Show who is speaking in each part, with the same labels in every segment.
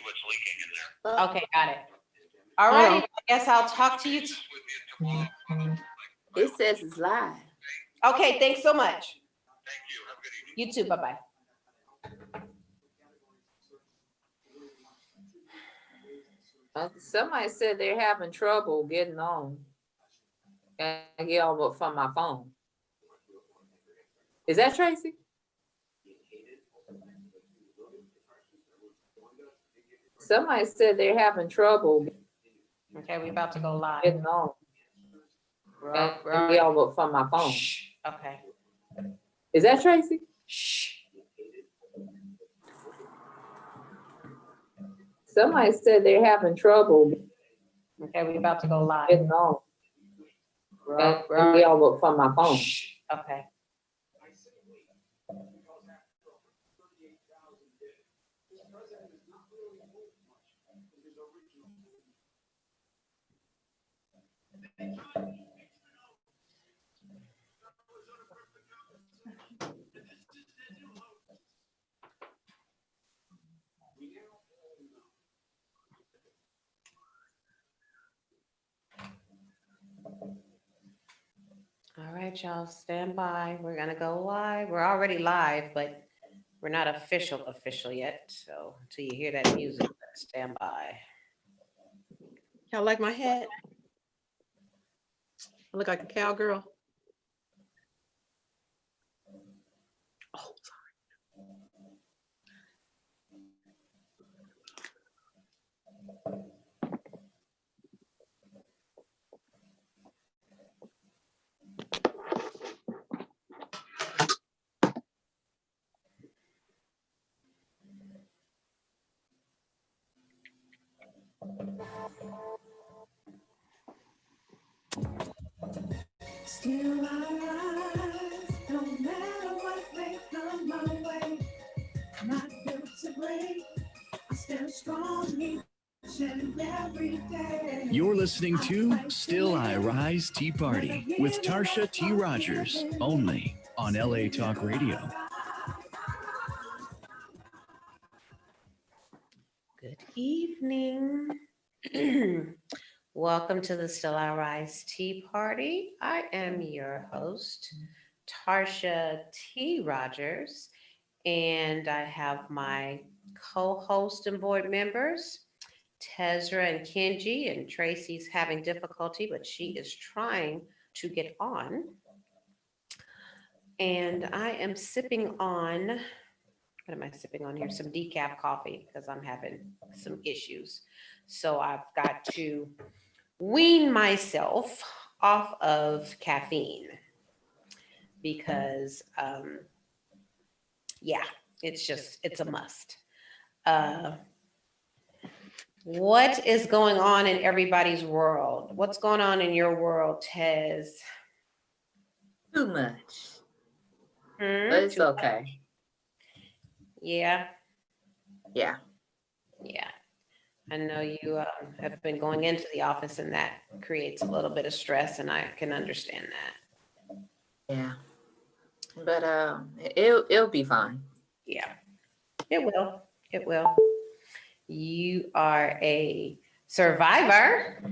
Speaker 1: what's leaking in there.
Speaker 2: Okay, got it. All right, I guess I'll talk to you.
Speaker 3: It says it's live.
Speaker 2: Okay, thanks so much.
Speaker 1: Thank you. Have a good evening.
Speaker 2: You too, bye-bye.
Speaker 3: Somebody said they're having trouble getting on. And I get on from my phone. Is that Tracy? Somebody said they're having trouble
Speaker 2: Okay, we're about to go live.
Speaker 3: getting on.
Speaker 2: We're
Speaker 3: And
Speaker 2: all-
Speaker 3: get on from my phone.
Speaker 2: Shh. Okay.
Speaker 3: Is that Tracy?
Speaker 2: Shh.
Speaker 3: Somebody said they're having trouble
Speaker 2: Okay, we're about to go live.
Speaker 3: getting on.
Speaker 2: We're
Speaker 3: And
Speaker 2: all-
Speaker 3: get on from my phone.
Speaker 2: Shh. Okay. All right, y'all, stand by. We're gonna go live. We're already live, but we're not official yet. So until you hear that music, stand by.
Speaker 4: Y'all like my hat? I look like a cowgirl. Oh,
Speaker 5: Still I rise, no matter what may come my way. Not built to break, I stand strong each and every day.
Speaker 6: You're listening to Still I Rise Tea Party with Tarsha T. Rogers, only on LA Talk Radio.
Speaker 2: Good evening. Welcome to the Still I Rise Tea Party. I am your host, Tarsha T. Rogers, and I have my co-host and board members, Tezra and Kenji, and Tracy's having difficulty, but she is trying to get on. And I am sipping on, what am I sipping on here? Some decaf coffee because I'm having some issues. So I've got to wean myself off of caffeine because, yeah, it's a must. What is going on in everybody's world? What's going on in your world, Tez?
Speaker 3: Too much.
Speaker 2: Hmm?
Speaker 3: But it's okay.
Speaker 2: Yeah,
Speaker 3: Yeah.
Speaker 2: yeah. I know you have been going into the office and that creates a little bit of stress, and I can understand that.
Speaker 3: Yeah. But it'll be fine.
Speaker 2: Yeah, it will. It will. You are a survivor,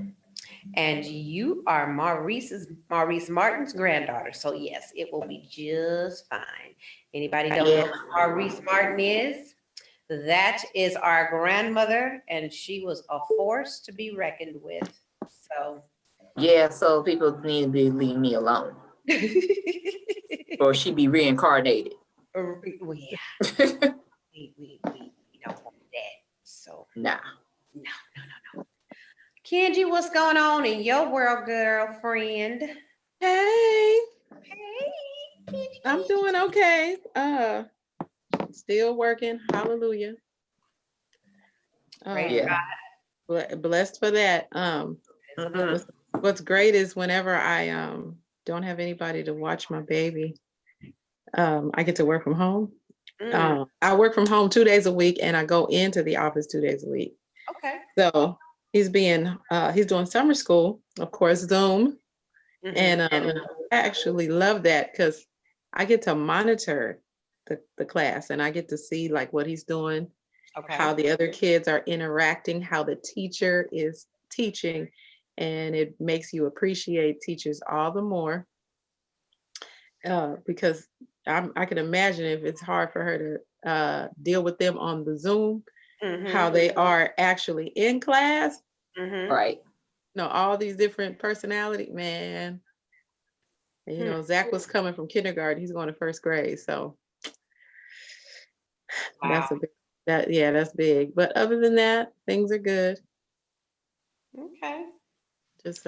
Speaker 2: and you are Maurice Martin's granddaughter. So yes, it will be just fine. Anybody don't know who Maurice Martin is? That is our grandmother, and she was a force to be reckoned with. So
Speaker 3: Yeah, so people need to leave me alone. Or she be reincarnated.
Speaker 2: Well, yeah, we don't want that. So
Speaker 3: Nah.
Speaker 2: no. Kenji, what's going on in your world, girlfriend?
Speaker 4: hey,
Speaker 2: Hey, Kenji.
Speaker 4: I'm doing okay. Still working. Hallelujah.
Speaker 2: Praise
Speaker 3: Yeah.
Speaker 4: Blessed for that.
Speaker 3: Mhm.
Speaker 4: What's great is whenever I don't have anybody to watch my baby, I get to work from home.
Speaker 2: Mm,
Speaker 4: I work from home 2 days a week, and I go into the office 2 days a week.
Speaker 2: okay.
Speaker 4: So he's doing summer school, of course, Zoom.
Speaker 2: Mhm.
Speaker 4: And I actually love that because I get to monitor the class, and I get to see like what he's doing. how
Speaker 2: Okay.
Speaker 4: the other kids are interacting, how the teacher is teaching, and it makes you appreciate teachers all the more. Because I can imagine if it's hard for her to deal with them on the Zoom, how
Speaker 2: Mm-hmm.
Speaker 4: they are actually in class.
Speaker 2: Mm-hmm.
Speaker 3: Right.
Speaker 4: All these different personality, man. And, Zach was coming from kindergarten. He's going to first grade, so
Speaker 2: Wow.
Speaker 4: that's a big, that's big. But other than that, things are good.
Speaker 2: Okay.
Speaker 4: Just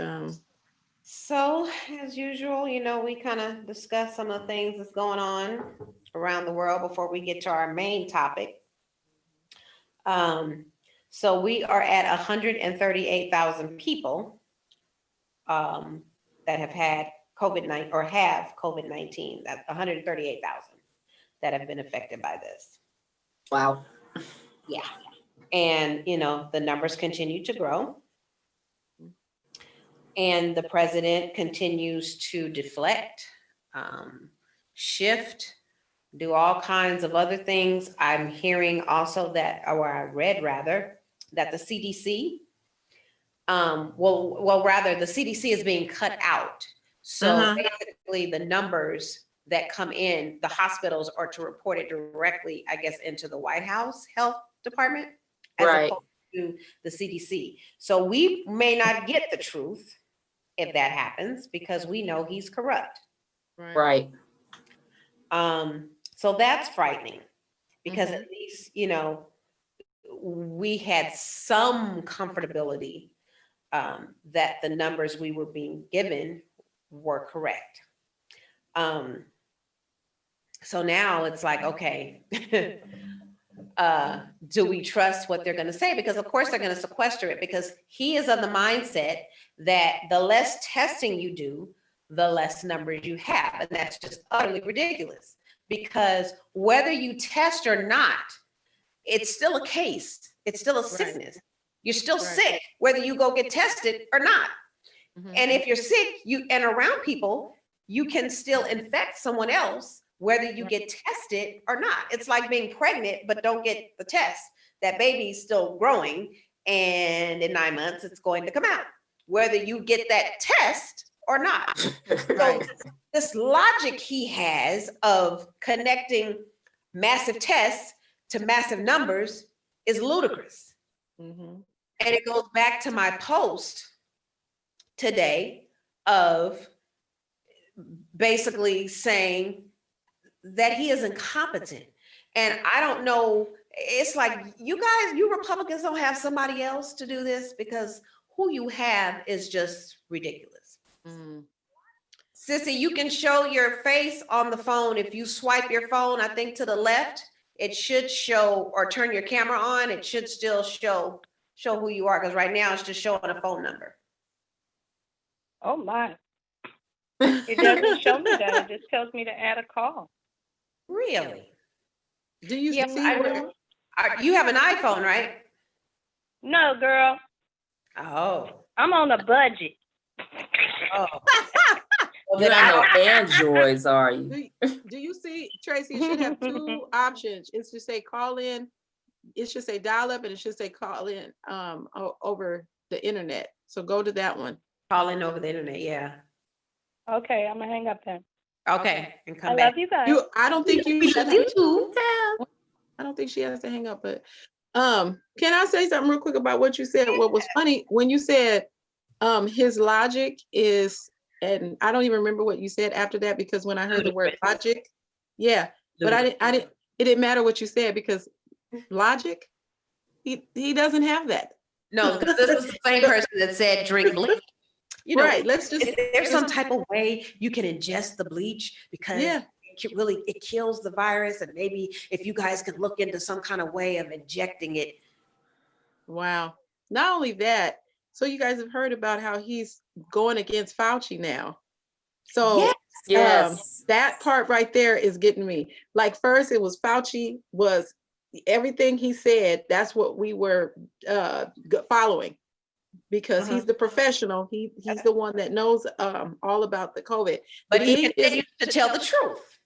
Speaker 2: So, as usual, we kind of discuss some of the things that's going on around the world before we get to our main topic. So we are at 138,000 people that have had COVID-19 or have COVID-19. That's 138,000 that have been affected by this.
Speaker 3: Wow.
Speaker 2: Yeah. And, the numbers continue to grow. And the president continues to deflect, shift, do all kinds of other things. I'm hearing also that, or I read rather, that the CDC, rather the CDC is being cut out. So basically the numbers that come in, the hospitals are to report it directly, I guess, into the White House Health Department, as
Speaker 3: Right.
Speaker 2: opposed to the CDC. So we may not get the truth if that happens, because we know he's corrupt.
Speaker 3: Right.
Speaker 2: So that's frightening, because
Speaker 4: Mhm.
Speaker 2: at least, we had some comfortability that the numbers we were being given were correct. So now it's like, okay, do we trust what they're going to say? Because of course they're going to sequester it, because he is of the mindset that the less testing you do, the less numbers you have. And that's just utterly ridiculous, because whether you test or not, it's still a case. It's still a sickness. You're still sick, whether you go get tested or not.
Speaker 4: Mhm.
Speaker 2: And if you're sick, and around people, you can still infect someone else, whether you get tested or not. It's like being pregnant, but don't get the test. That baby's still growing, and in 9 months, it's going to come out, whether you get that test or not. So this logic he has of connecting massive tests to massive numbers is ludicrous.
Speaker 4: Mhm.
Speaker 2: And it goes back to my post today of basically saying that he is incompetent. And I don't know, it's like, you Republicans don't have somebody else to do this, because who you have is just ridiculous.
Speaker 4: Mm.
Speaker 2: Sissy, you can show your face on the phone. If you swipe your phone, I think to the left, it should show, or turn your camera on, it should still show who you are, because right now it's just showing a phone number.
Speaker 7: Oh my. It doesn't show me that. It just tells me to add a call.
Speaker 2: Really?
Speaker 4: Do you
Speaker 2: Yeah,
Speaker 4: see
Speaker 2: I
Speaker 4: where?
Speaker 2: know. You have an iPhone, right?
Speaker 7: No, girl.
Speaker 2: Oh.
Speaker 7: I'm on a budget.
Speaker 2: Oh. Well,
Speaker 3: You
Speaker 2: then I
Speaker 3: ain't
Speaker 2: don't.
Speaker 3: no Androids, are you?
Speaker 4: Do you see, Tracy? It should have two options. It should say call in. It should say dial up, and it should say call in over the internet. So go to that one.
Speaker 2: Call in over the internet, yeah.
Speaker 7: Okay, I'm gonna hang up then.
Speaker 2: Okay, and
Speaker 7: I
Speaker 2: come back.
Speaker 7: love you guys.
Speaker 4: I don't think you
Speaker 2: We
Speaker 4: should.
Speaker 2: love you too.
Speaker 4: I don't think she has to hang up, but can I say something real quick about what you said? What was funny when you said his logic is, and I don't even remember what you said after that, because when I heard the word logic, yeah, but I didn't, it didn't matter what you said, because logic, he doesn't have that.
Speaker 2: No, because this is the same person that said drink bleach.
Speaker 4: Right, let's just,
Speaker 2: Is there some type of way you can ingest the bleach, because
Speaker 4: yeah,
Speaker 2: it kills the virus, and maybe if you guys could look into some kind of way of injecting it.
Speaker 4: wow. Not only that, so you guys have heard about how he's going against Fauci now. So
Speaker 3: Yes.
Speaker 4: that part right there is getting me. Like, first it was Fauci, was everything he said, that's what we were following, because he's the professional. He's the one that knows all about the COVID.
Speaker 2: But
Speaker 4: The
Speaker 2: he
Speaker 4: thing is-
Speaker 2: continues to tell the truth.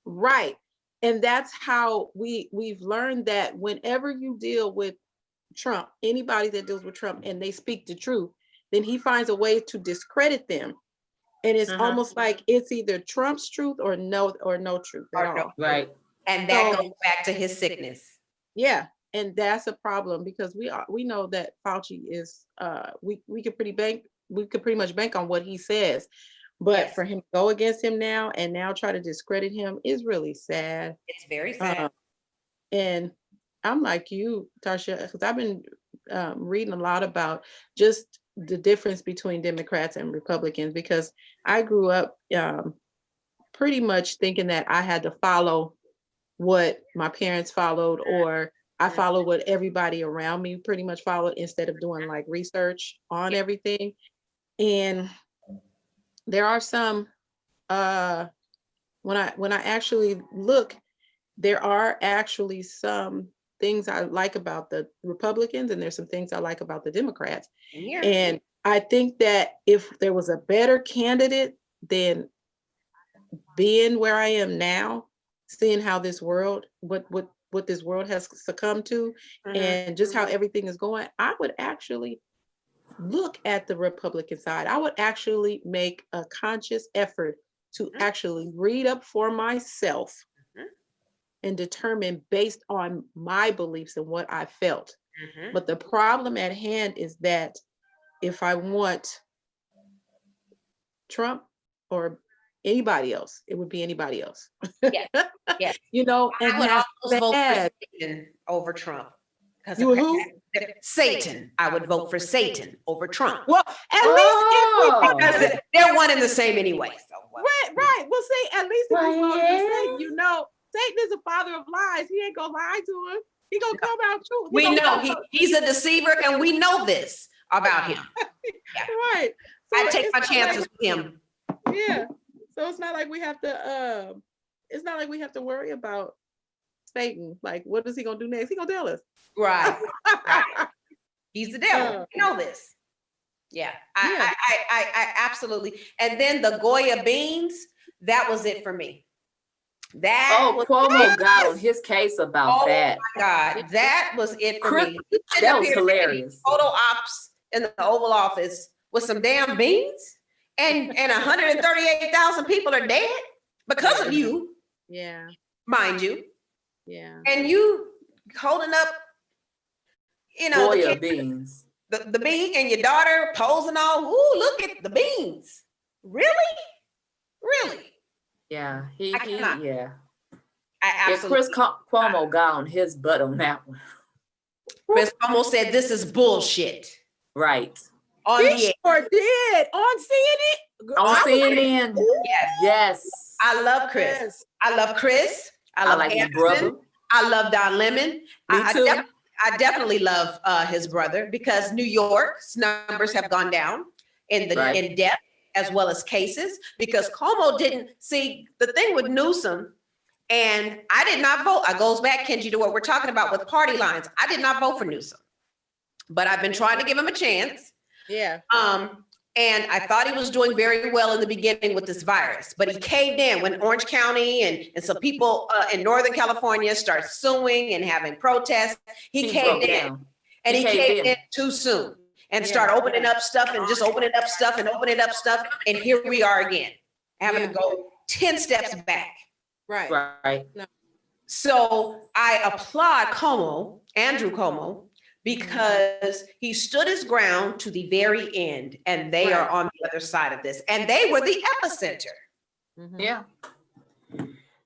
Speaker 4: right. And that's how we've learned that whenever you deal with Trump, anybody that deals with Trump and they speak the truth, then he finds a way to discredit them. And it's almost like it's either Trump's truth or no truth at
Speaker 2: Or no.
Speaker 4: all.
Speaker 3: Right.
Speaker 2: And that
Speaker 4: So-
Speaker 2: goes back to his sickness.
Speaker 4: Yeah, and that's a problem because we know that Fauci is we could pretty much bank on what he says. But
Speaker 2: Yes.
Speaker 4: for him to go against him now and now try to discredit him is really sad.
Speaker 2: It's very sad.
Speaker 4: And I'm like you, Tarsha, because I've been reading a lot about just the difference between Democrats and Republicans, because I grew up pretty much thinking that I had to follow what my parents followed, or I followed what everybody around me pretty much followed instead of doing like research on everything. And there are some, when I actually look, there are actually some things I like about the Republicans, and there's some things I like about the Democrats.
Speaker 2: Yeah.
Speaker 4: And I think that if there was a better candidate than being where I am now, seeing how this world, what this world has succumbed to, and just how everything is going, I would actually look at the Republican side. I would actually make a conscious effort to actually read up for myself and determine based on my beliefs and what I felt. But the problem at hand is that if I want Trump or anybody else, it would be anybody else.
Speaker 2: Yes, yes.
Speaker 4: You know, and
Speaker 2: I would
Speaker 4: that's
Speaker 2: almost vote for
Speaker 4: bad.
Speaker 2: Satan over Trump. 'Cause
Speaker 4: You would who?
Speaker 2: Satan. I would vote for Satan over Trump.
Speaker 4: Well, at least if
Speaker 2: Because they're one and the same anyway. So what?
Speaker 4: right. Well, see, at least if you vote for
Speaker 3: Right.
Speaker 4: Satan, you know, Satan is a father of lies. He ain't gonna lie to him. He gonna come out true.
Speaker 2: We know he's a deceiver, and we know this about him.
Speaker 4: Right.
Speaker 2: I
Speaker 4: So
Speaker 2: take
Speaker 4: it's
Speaker 2: my
Speaker 4: not
Speaker 2: chances
Speaker 4: like-
Speaker 2: with him.
Speaker 4: Yeah. So it's not like we have to it's not like we have to worry about Satan. Like, what is he gonna do next? He gonna tell us.
Speaker 2: Right. He's the devil. We know this. Yeah. I absolutely. And then the Goya beans, that was it for me. That
Speaker 3: Oh,
Speaker 2: was
Speaker 3: Cuomo got on his case about
Speaker 2: Oh
Speaker 3: that.
Speaker 2: my God, that was it for
Speaker 3: Chris-
Speaker 2: me. He sitting
Speaker 3: That
Speaker 2: up
Speaker 3: was
Speaker 2: here taking
Speaker 3: hilarious.
Speaker 2: Photo ops in the Oval Office with some damn beans, and 138,000 people are dead because of you,
Speaker 4: Yeah.
Speaker 2: mind you,
Speaker 4: Yeah.
Speaker 2: and you holding up, you know,
Speaker 3: Goya
Speaker 2: the,
Speaker 3: beans.
Speaker 2: the bean, and your daughter posing all, ooh, look at the beans. Really? Really?
Speaker 3: Yeah,
Speaker 2: I cannot.
Speaker 3: yeah.
Speaker 2: I
Speaker 3: Yeah,
Speaker 2: absolutely.
Speaker 3: Chris Cuomo got on his butt on that one.
Speaker 2: Chris almost said this is bullshit
Speaker 3: Right.
Speaker 2: on
Speaker 4: He
Speaker 2: the air.
Speaker 4: sure did on CNN.
Speaker 3: On
Speaker 4: I was-
Speaker 3: CNN.
Speaker 2: Yes.
Speaker 3: Yes.
Speaker 2: I love Chris.
Speaker 4: Yes.
Speaker 2: I love Chris. I
Speaker 3: I
Speaker 2: love
Speaker 3: like his
Speaker 2: Anderson.
Speaker 3: brother.
Speaker 2: I love Don Lemon.
Speaker 3: Me
Speaker 2: I
Speaker 3: too.
Speaker 2: definitely love his brother, because New York's numbers have gone down in
Speaker 3: Right.
Speaker 2: in depth as well as cases, because Cuomo didn't see the thing with Newsom. And I did not vote. I goes back, Kenji, to what we're talking about with party lines. I did not vote for Newsom, but I've been trying to give him a chance.
Speaker 4: Yeah.
Speaker 2: And I thought he was doing very well in the beginning with this virus, but he caved in when Orange County and some people in Northern California start suing and having protests. He caved
Speaker 3: broke
Speaker 2: in,
Speaker 3: down.
Speaker 2: and
Speaker 3: He
Speaker 2: he
Speaker 3: caved
Speaker 2: caved
Speaker 3: in.
Speaker 2: in too soon and
Speaker 4: Yeah.
Speaker 2: started opening up stuff and just opening up stuff and opening up stuff. And here we are again, having
Speaker 4: Yeah.
Speaker 2: to go 10 steps back.
Speaker 4: Right.
Speaker 3: Right.
Speaker 2: So I applaud Cuomo, Andrew Cuomo, because he stood his ground to the very end, and they are
Speaker 4: Right.
Speaker 2: on the other side of this, and they were the epicenter.
Speaker 4: Mhm.
Speaker 3: Yeah.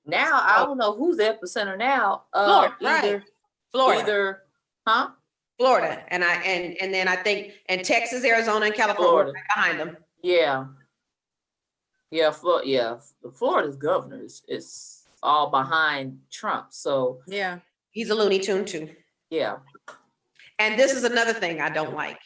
Speaker 3: Now I don't know who's the epicenter now.
Speaker 2: Florida,
Speaker 3: Either,
Speaker 2: Florida,
Speaker 3: either, huh?
Speaker 2: Florida, and then I think and Texas, Arizona, and California
Speaker 3: Florida.
Speaker 2: right behind them.
Speaker 3: Yeah. Yeah, Florida's governor is all behind Trump. So
Speaker 4: Yeah.
Speaker 2: He's a Looney Tune too.
Speaker 3: yeah.
Speaker 2: And this is another thing I don't like.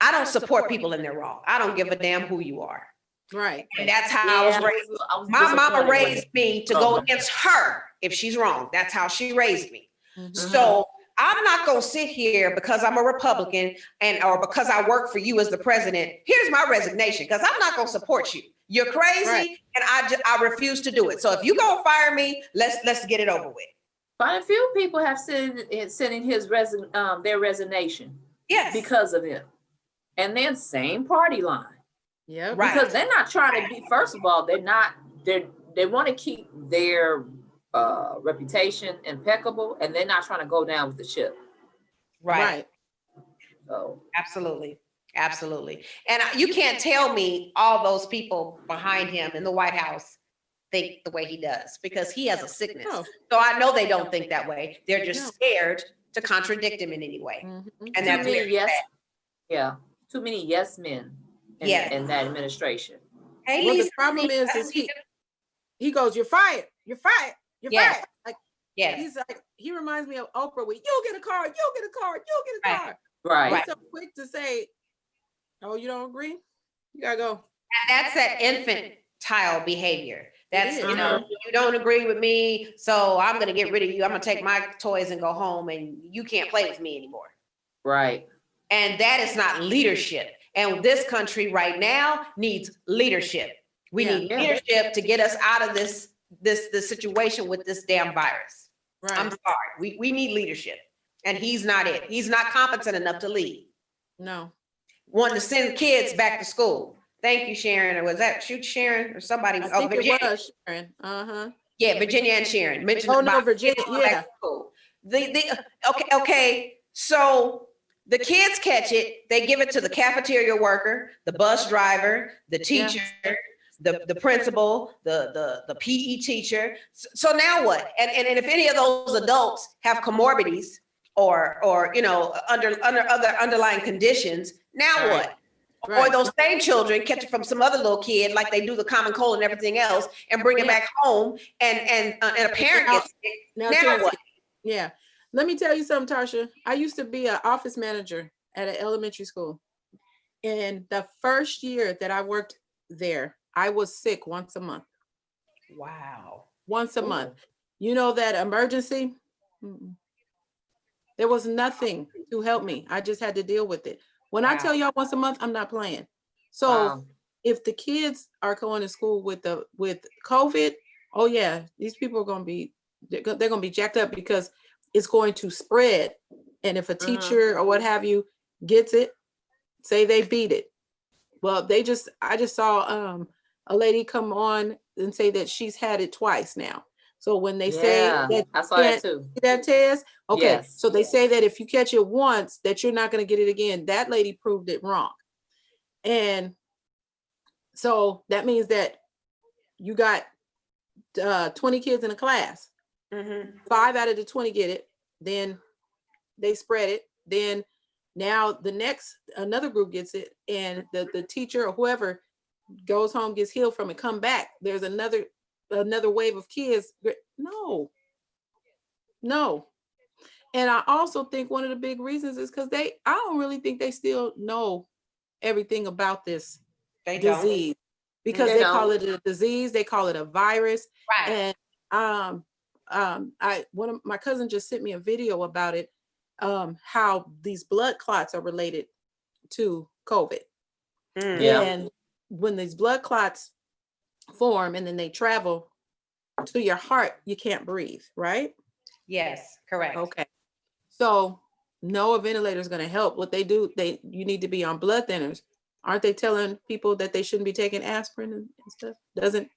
Speaker 2: I don't support people in their wrong. I don't give a damn who you are,
Speaker 4: Right.
Speaker 2: and that's how I was raised. My mama
Speaker 3: disappointed when-
Speaker 2: raised me to go against her if she's wrong. That's how she raised me.
Speaker 4: Mhm.
Speaker 2: So I'm not gonna sit here because I'm a Republican or because I work for you as the president. Here's my resignation, because I'm not gonna support you. You're crazy,
Speaker 4: Right.
Speaker 2: and I refuse to do it. So if you gonna fire me, let's get it over with.
Speaker 3: Quite a few people have sent in their resignation
Speaker 2: Yes,
Speaker 3: because of him. And then same party line.
Speaker 4: Yep.
Speaker 2: Right.
Speaker 3: Because they're not trying to be, first of all, they want to keep their reputation impeccable, and they're not trying to go down with the ship.
Speaker 2: right.
Speaker 3: So
Speaker 2: Absolutely. Absolutely. And you can't tell me all those people behind him in the White House think the way he does, because he has a sickness.
Speaker 4: No.
Speaker 2: So I know they don't think that way. They're just
Speaker 4: No.
Speaker 2: scared to contradict him in any way.
Speaker 4: Mhm.
Speaker 2: And
Speaker 3: too
Speaker 2: that's
Speaker 3: many
Speaker 2: very
Speaker 3: yes,
Speaker 2: sad.
Speaker 3: yeah, too many yes men
Speaker 2: Yes.
Speaker 3: in that administration.
Speaker 2: Hey,
Speaker 4: Well, the
Speaker 2: Lisa,
Speaker 4: problem is he goes, "You're fired. You're fired. You're
Speaker 2: Yes.
Speaker 4: fired." Like
Speaker 2: yes,
Speaker 4: he's like, he reminds me of Oprah with, "You'll get a car. You'll get a car. You'll get a
Speaker 2: Right.
Speaker 4: car."
Speaker 3: Right.
Speaker 4: He's so quick to say, "Oh, you don't agree? You gotta go."
Speaker 2: that's that infantile behavior. That's,
Speaker 4: is.
Speaker 2: you know, you don't agree with me, so I'm gonna get rid of you. I'm gonna take my toys and go home, and you can't play with me anymore.
Speaker 3: Right.
Speaker 2: And that is not leadership. And this country right now needs leadership. We
Speaker 4: Yeah.
Speaker 2: need
Speaker 3: Yeah.
Speaker 2: leadership to get us out of this situation with this damn virus. I'm
Speaker 4: Right.
Speaker 2: sorry. We need leadership. And he's not it. He's not competent enough to lead.
Speaker 4: No.
Speaker 2: Wanting to send kids back to school. Thank you, Sharon. Or was that shoot Sharon or somebody?
Speaker 4: I
Speaker 2: Oh,
Speaker 4: think
Speaker 2: Virginia.
Speaker 4: it was Sharon. Uh-huh.
Speaker 2: Yeah, Virginia and Sharon mentioned
Speaker 4: Oh no,
Speaker 2: about
Speaker 4: Virginia.
Speaker 2: kids going back
Speaker 4: Yeah.
Speaker 2: to school. Okay. So the kids catch it, they give it to the cafeteria worker, the bus driver, the
Speaker 4: Yeah.
Speaker 2: teacher, the principal, the PE teacher. So now what? And if any of those adults have comorbidities or you know, under other underlying conditions, now
Speaker 3: Right.
Speaker 2: what? Or
Speaker 4: Right.
Speaker 2: those same children catch it from some other little kid, like they do the common cold and everything else, and bring it
Speaker 4: Yeah.
Speaker 2: back home, and a parent
Speaker 4: Now-
Speaker 2: gets sick.
Speaker 4: Now,
Speaker 2: Now
Speaker 4: Chelsea,
Speaker 2: what?
Speaker 4: yeah. Let me tell you something, Tarsha. I used to be an office manager at an elementary school. And the first year that I worked there, I was sick once a month.
Speaker 2: Wow.
Speaker 4: Once a month. You know that emergency? Mm-mm. There was nothing to help me. I just had to deal with it. When I
Speaker 2: Wow.
Speaker 4: tell y'all once a month, I'm not playing. So
Speaker 3: Wow.
Speaker 4: if the kids are going to school with COVID, oh yeah, these people are going to be, they're going to be jacked up because it's going to spread. And if a teacher or what have you gets it, say they beat it. Well, I just saw a lady come on and say that she's had it twice now. So when they say
Speaker 3: Yeah,
Speaker 4: that
Speaker 3: I saw
Speaker 4: you
Speaker 3: that
Speaker 4: can't
Speaker 3: too.
Speaker 4: get that test, okay,
Speaker 3: Yes.
Speaker 4: so they say that if you catch it once, that you're not going to get it again. That lady proved it wrong. And so that means that you got 20 kids in a class.
Speaker 2: Mhm.
Speaker 4: 5 out of the 20 get it, then they spread it, then now another group gets it, and the teacher or whoever goes home, gets healed from it, come back, there's another wave of kids. No. And I also think one of the big reasons is because I don't really think they still know everything about this
Speaker 2: They don't.
Speaker 4: disease, because
Speaker 3: They
Speaker 4: they call
Speaker 3: don't.
Speaker 4: it a disease, they call it a virus.
Speaker 2: Right.
Speaker 4: And one of my cousin just sent me a video about it, how these blood clots are related to COVID.
Speaker 2: Mm.
Speaker 3: Yeah.
Speaker 4: And when these blood clots form and then they travel to your heart, you can't breathe, right?
Speaker 2: Yes, correct.
Speaker 4: Okay. So no, a ventilator is going to help. What they do, you need to be on blood thinners. Aren't they telling people that they shouldn't be taking aspirin and stuff? Doesn't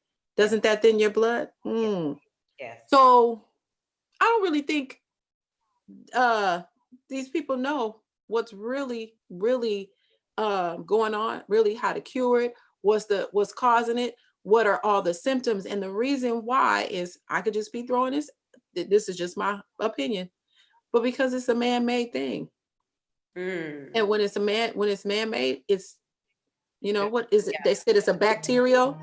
Speaker 4: that thin your blood?
Speaker 2: Yes.
Speaker 4: So I don't really think these people know what's really going on, really how to cure it, what's causing it, what are all the symptoms. And the reason why is, I could just be throwing this is just my opinion, but because it's a man-made thing.
Speaker 2: Mm.
Speaker 4: And when it's man-made, it's, what is it? They said it's a bacterial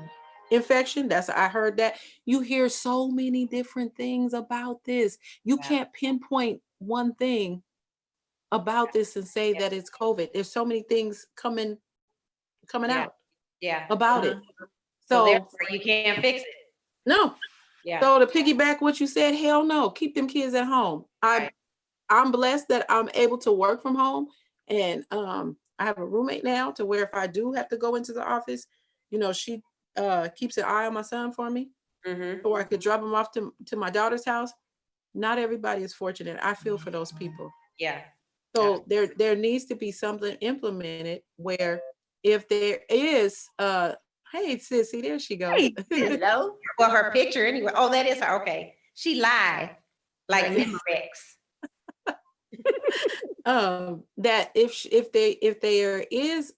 Speaker 4: infection. I heard that. You hear so many different things about this. You
Speaker 2: Yeah.
Speaker 4: can't pinpoint one thing about this and say that it's COVID. There's so many things coming
Speaker 2: Yeah.
Speaker 4: out
Speaker 2: Yeah.
Speaker 4: about it.
Speaker 2: So
Speaker 4: So
Speaker 2: therefore you can't fix it.
Speaker 4: no.
Speaker 2: Yeah.
Speaker 4: So to piggyback what you said, hell no, keep them kids at home.
Speaker 2: Right.
Speaker 4: I'm blessed that I'm able to work from home, and I have a roommate now to where if I do have to go into the office, she keeps an eye on my son for me,
Speaker 2: Mm-hmm.
Speaker 4: or I could drop him off to my daughter's house. Not everybody is fortunate. I feel for those people.
Speaker 2: Yeah.
Speaker 4: So there needs to be something implemented where if there is, hey sissy, there she goes.
Speaker 2: Hey,
Speaker 3: Hello?
Speaker 2: well, her picture anyway. Oh, that is her. Okay. She lied like
Speaker 4: Right.
Speaker 2: Memorex.
Speaker 4: That if there is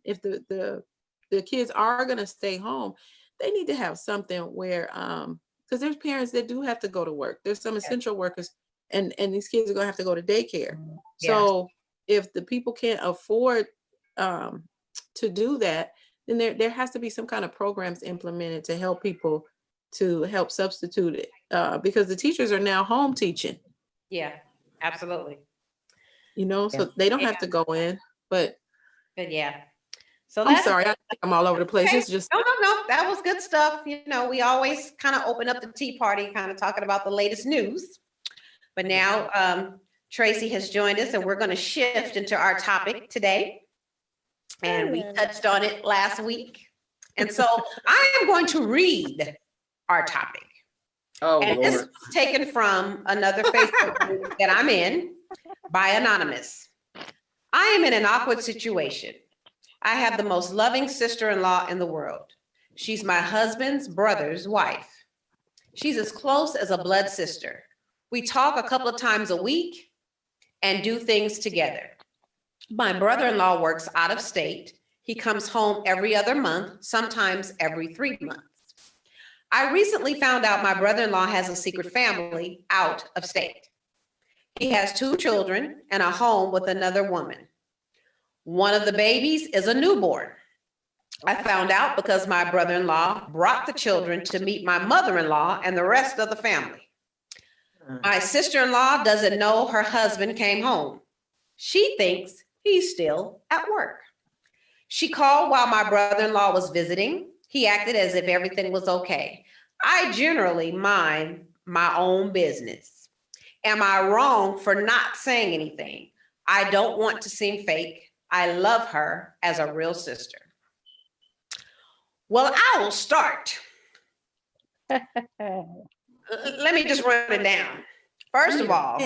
Speaker 4: if the kids are gonna stay home, they need to have something where because there's parents that do have to go to work. There's some essential workers, and these kids are gonna have to go to daycare.
Speaker 2: Yeah.
Speaker 4: So if the people can't afford to do that, then there has to be some kind of programs implemented to help people to help substitute it because the teachers are now home teaching.
Speaker 2: Yeah, absolutely.
Speaker 4: So they don't have to go in, but
Speaker 2: But yeah. So
Speaker 4: I'm
Speaker 2: that's
Speaker 4: sorry, I think I'm all over the place.
Speaker 2: okay.
Speaker 4: It's just,
Speaker 2: No. That was good stuff. We always kind of open up the tea party, kind of talking about the latest news. But now Tracy has joined us and we're going to shift into our topic today. And we touched on it last week. And so I am going to read our topic.
Speaker 3: Oh,
Speaker 2: And this
Speaker 3: Lord.
Speaker 2: was taken from another Facebook group that I'm in by Anonymous. I am in an awkward situation. I have the most loving sister-in-law in the world. She's my husband's brother's wife. She's as close as a blood sister. We talk a couple of times a week and do things together. My brother-in-law works out of state. He comes home every other month, sometimes every 3 months. I recently found out my brother-in-law has a secret family out of state. He has 2 children and a home with another woman. One of the babies is a newborn. I found out because my brother-in-law brought the children to meet my mother-in-law and the rest of the family. My sister-in-law doesn't know her husband came home. She thinks he's still at work. She called while my brother-in-law was visiting. He acted as if everything was okay. I generally mind my own business. Am I wrong for not saying anything? I don't want to seem fake. I love her as a real sister. Well, I will start. Let me just run it down. First of all,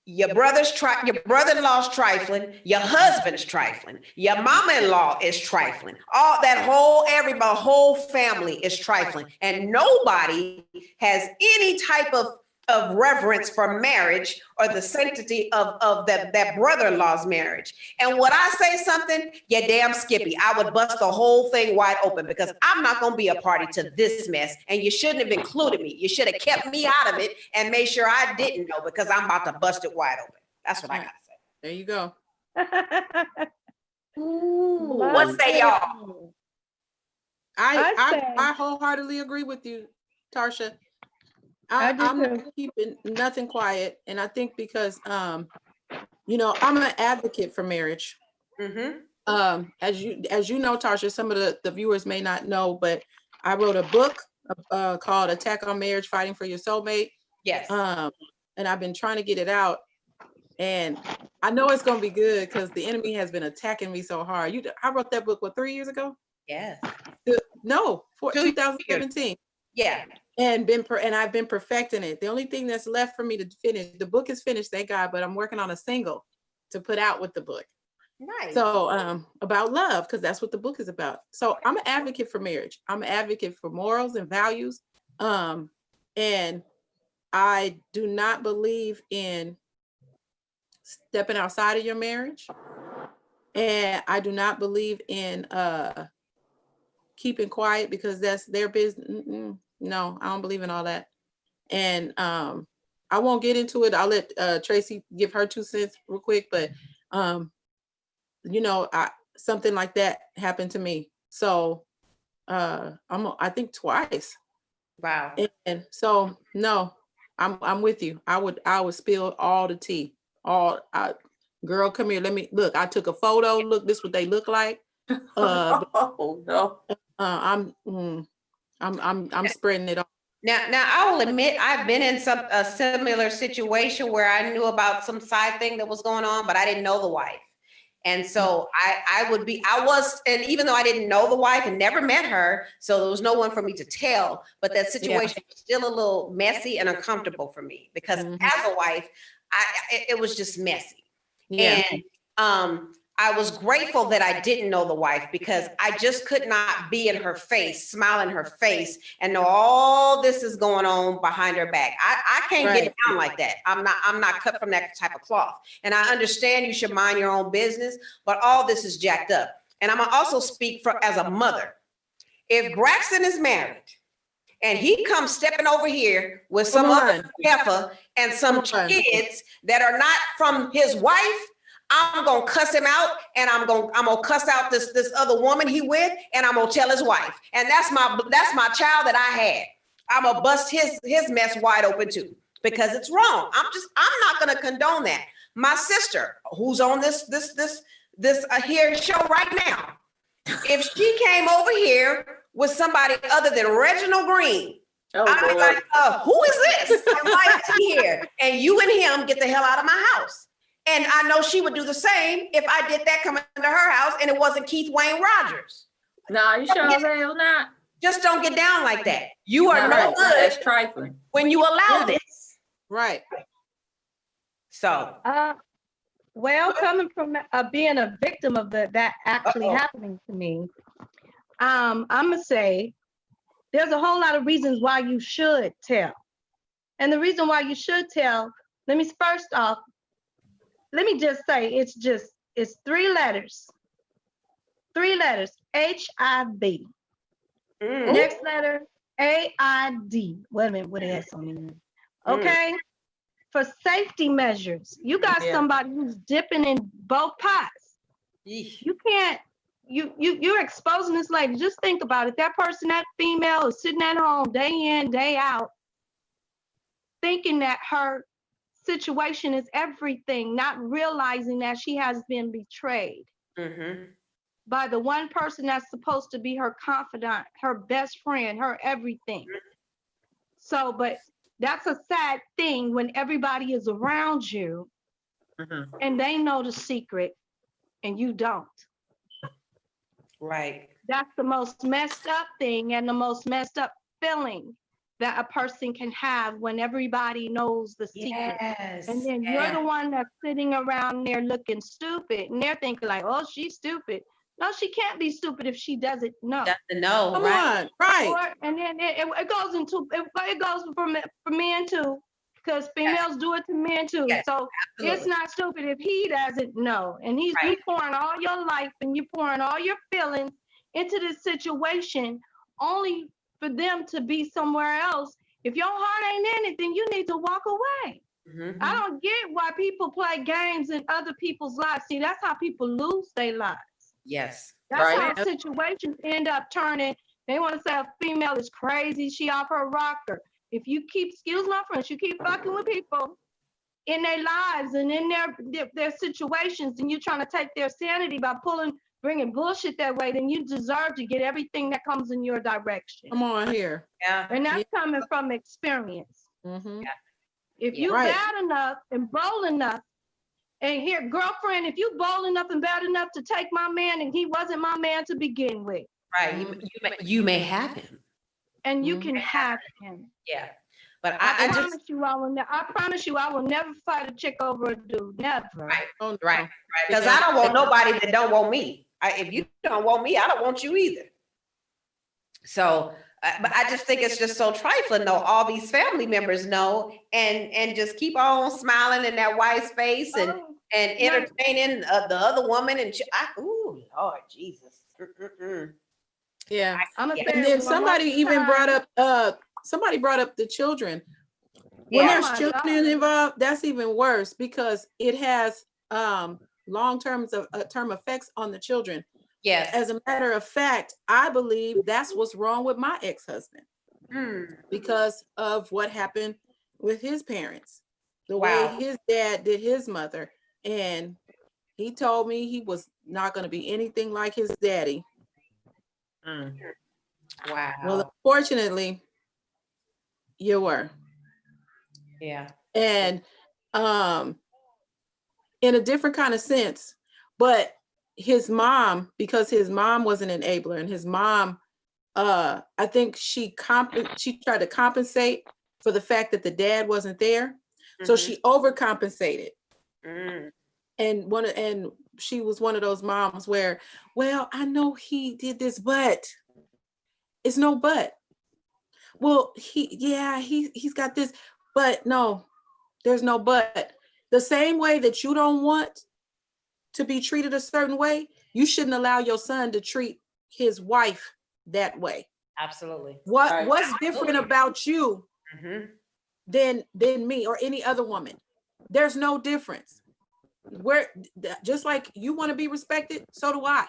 Speaker 2: your brother-in-law's trifling, your husband's trifling, your mama-in-law is trifling. All that whole family is trifling, and nobody has any type of reverence for marriage or the sanctity of that brother-in-law's marriage. And would I say something? Yeah, damn Skippy, I would bust the whole thing wide open because I'm not going to be a party to this mess. And you shouldn't have included me. You should have kept me out of it and made sure I didn't know because I'm about to bust it wide open. That's what I got to say.
Speaker 4: there you go.
Speaker 2: What say y'all?
Speaker 4: I wholeheartedly agree with you, Tarsha. I'm not keeping nothing quiet. And I think because, I'm an advocate for marriage.
Speaker 2: Mm-hmm.
Speaker 4: As you know, Tarsha, some of the viewers may not know, but I wrote a book called Attack on Marriage, Fighting for Your Soulmate.
Speaker 2: Yes.
Speaker 4: And I've been trying to get it out. And I know it's going to be good because the enemy has been attacking me so hard. I wrote that book, 3 years ago?
Speaker 2: Yes.
Speaker 4: No,
Speaker 2: 2 years.
Speaker 4: 2017.
Speaker 2: Yeah.
Speaker 4: And I've been perfecting it. The only thing that's left for me to finish, the book is finished, thank God, but I'm working on a single to put out with the book.
Speaker 2: Nice.
Speaker 4: So about love, because that's what the book is about. So I'm an advocate for marriage. I'm an advocate for morals and values. And I do not believe in stepping outside of your marriage. And I do not believe in keeping quiet because that's their business. No, I don't believe in all that. And I won't get into it. I'll let Tracy give her 2 cents real quick, but something like that happened to me. So I think twice.
Speaker 2: Wow.
Speaker 4: And so no, I'm with you. I would spill all the tea. Girl, come here. Let me look. I took a photo. Look, this is what they look like.
Speaker 3: Oh no.
Speaker 4: I'm spreading it all.
Speaker 2: Now I will admit I've been in a similar situation where I knew about some side thing that was going on, but I didn't know the wife. And so and even though I didn't know the wife and never met her, so there was no one for me to tell, but that situation was still a little messy and uncomfortable for me because
Speaker 4: Mhm.
Speaker 2: as a wife, it was just messy.
Speaker 4: Yeah.
Speaker 2: And I was grateful that I didn't know the wife because I just could not be in her face, smile in her face, and know all this is going on behind her back. I can't get down like that. I'm not cut from that type of cloth. And I understand you should mind your own business, but all this is jacked up. And I'm gonna also speak as a mother. If Braxton is married and he comes stepping over here with some other heifer and some kids that are not from his wife, I'm gonna cuss him out, and I'm gonna cuss out this other woman he with, and I'm gonna tell his wife. And that's my child that I had. I'm gonna bust his mess wide open too, because it's wrong. I'm not gonna condone that. My sister, who's on this here show right now, if she came over here with somebody other than Reginald Green, I'd be like, who is this? Why is he here? And you and him get the hell out of my house. And I know she would do the same if I did that coming to her house and it wasn't Keith Wayne Rogers.
Speaker 3: No, you sure as hell not.
Speaker 2: Just don't get down like that. You are
Speaker 3: No,
Speaker 2: no good
Speaker 3: that's trifling.
Speaker 2: when you allow this.
Speaker 4: Right.
Speaker 2: So.
Speaker 7: Well, coming from being a victim of that actually happening to me, I'm gonna say there's a whole lot of reasons why you should tell. And the reason why you should tell, let me just say it's 3 letters. 3 letters, HIV. Next letter, AID. Wait a minute, what is on there? Okay. For safety measures, you got somebody who's dipping in both pots. You can't, you're exposing this lady. Just think about it. That person, that female is sitting at home day in, day out, thinking that her situation is everything, not realizing that she has been betrayed by the one person that's supposed to be her confidant, her best friend, her everything. So, but that's a sad thing when everybody is around you and they know the secret and you don't.
Speaker 2: Right.
Speaker 7: That's the most messed up thing and the most messed up feeling that a person can have when everybody knows the secret.
Speaker 2: Yes.
Speaker 7: And then you're the one that's sitting around there looking stupid and they're thinking like, oh, she's stupid. No, she can't be stupid if she doesn't know.
Speaker 2: Doesn't know.
Speaker 4: Come
Speaker 2: right.
Speaker 4: on. Right.
Speaker 7: Or, and then it goes into, it goes for men too, because females do it to men too.
Speaker 2: Yes,
Speaker 7: So
Speaker 2: absolutely.
Speaker 7: it's not stupid if he doesn't know. And you pouring all your life and you pouring all your feelings into this situation only for them to be somewhere else. If your heart ain't in it, then you need to walk away. I don't get why people play games in other people's lives. See, that's how people lose their lives.
Speaker 2: Yes.
Speaker 7: That's how situations end up turning. They want to say a female is crazy, she off her rocker. If you keep, excuse my French, you keep fucking with people in their lives and in their situations, and you're trying to take their sanity by bringing bullshit that way, then you deserve to get everything that comes in your direction.
Speaker 4: Come on here.
Speaker 2: Yeah.
Speaker 7: And that's coming from experience. If you
Speaker 4: Right.
Speaker 7: bad enough and bold enough, and here, girlfriend, if you bold enough and bad enough to take my man and he wasn't my man to begin with.
Speaker 2: Right. You may have him.
Speaker 7: And you can have him.
Speaker 2: Yeah. But
Speaker 7: I promise you, I will never fight a chick over a dude. Never.
Speaker 2: Right.
Speaker 4: Oh,
Speaker 2: Right. Because I don't want nobody that don't want me. If you don't want me, I don't want you either. So, but I just think it's just so trifling though. All these family members know and just keep on smiling in that wife's face and entertaining the other woman. And ooh, Lord Jesus.
Speaker 4: Yeah.
Speaker 7: I'm
Speaker 4: And then somebody even brought up the children. When
Speaker 2: Yeah.
Speaker 4: there's children involved, that's even worse because it has long-term effects on the children.
Speaker 2: Yes.
Speaker 4: As a matter of fact, I believe that's what's wrong with my ex-husband because of what happened with his parents, the way his dad did his mother. And he told me he was not going to be anything like his daddy.
Speaker 2: Wow.
Speaker 4: Well, unfortunately, you were.
Speaker 2: Yeah.
Speaker 4: And in a different kind of sense, but his mom, because his mom was an enabler, and his mom, I think she tried to compensate for the fact that the dad wasn't there. So
Speaker 2: Mhm.
Speaker 4: she overcompensated.
Speaker 2: Mm.
Speaker 4: And she was one of those moms where, well, I know he did this, but it's no but. Well, he's got this, but no, there's no but. The same way that you don't want to be treated a certain way, you shouldn't allow your son to treat his wife that way.
Speaker 2: Absolutely.
Speaker 3: Right.
Speaker 4: What's different about you
Speaker 2: Mhm.
Speaker 4: than me or any other woman? There's no difference. Just like you want to be respected, so do I.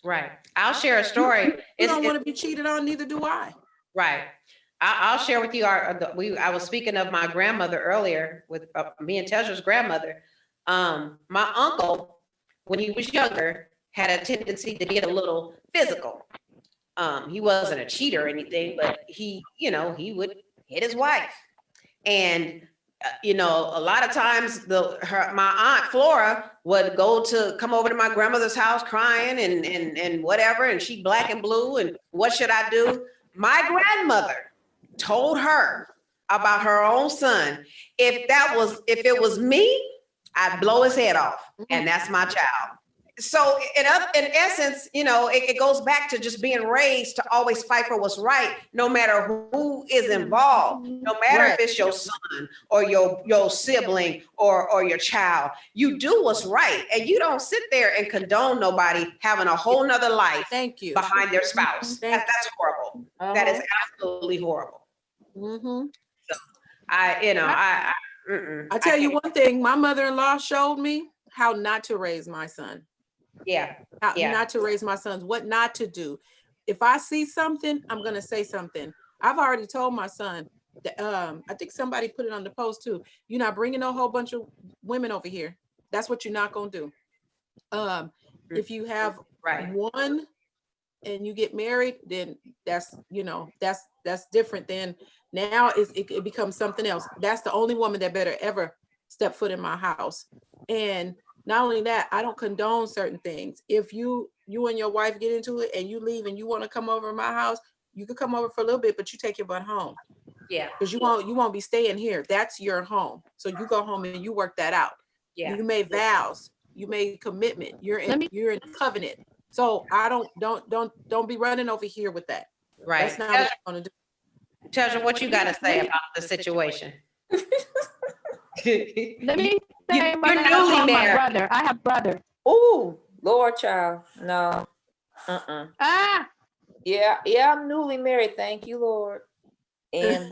Speaker 2: Right. I'll share a story.
Speaker 4: You don't want to be cheated on, neither do I.
Speaker 2: Right. I'll share with you I was speaking of my grandmother earlier with me and Tesha's grandmother. My uncle, when he was younger, had a tendency to get a little physical. He wasn't a cheater or anything, but he would hit his wife. And a lot of times my aunt Flora would come over to my grandmother's house crying and whatever, and she black and blue, and what should I do? My grandmother told her about her own son. If it was me, I'd blow his head off, and that's my child. So in essence, it goes back to just being raised to always fight for what's right, no matter who is involved, no matter if it's your son or your sibling or your child. You do what's right, and you don't sit there and condone nobody having a whole nother life
Speaker 4: Thank you.
Speaker 2: behind their spouse. That's horrible. That is absolutely horrible.
Speaker 4: Mm-hmm.
Speaker 2: I
Speaker 4: tell you one thing, my mother-in-law showed me how not to raise my son. Not to raise my sons, what not to do. If I see something, I'm going to say something. I've already told my son that, I think somebody put it on the post too. You're not bringing a whole bunch of women over here. That's what you're not going to do. If you have one and you get married, then that's different. Then now it becomes something else. That's the only woman that better ever step foot in my house. And not only that, I don't condone certain things. If you and your wife get into it and you leave and you want to come over to my house, you could come over for a little bit, but you take your butt home.
Speaker 2: Yeah.
Speaker 4: Because you won't be staying here. That's your home. So you go home and you work that out.
Speaker 2: Yeah.
Speaker 4: You made vows. You made commitment. You're in covenant. So I don't be running over here with that.
Speaker 2: Right.
Speaker 4: That's not what I'm gonna do.
Speaker 2: Tesha, what you got to say about the situation?
Speaker 7: Let me say,
Speaker 2: You're
Speaker 7: my
Speaker 2: newly married.
Speaker 7: brother. I have brother.
Speaker 3: Ooh, Lord, child, no.
Speaker 7: Ah,
Speaker 3: Yeah, I'm newly married. Thank you, Lord. And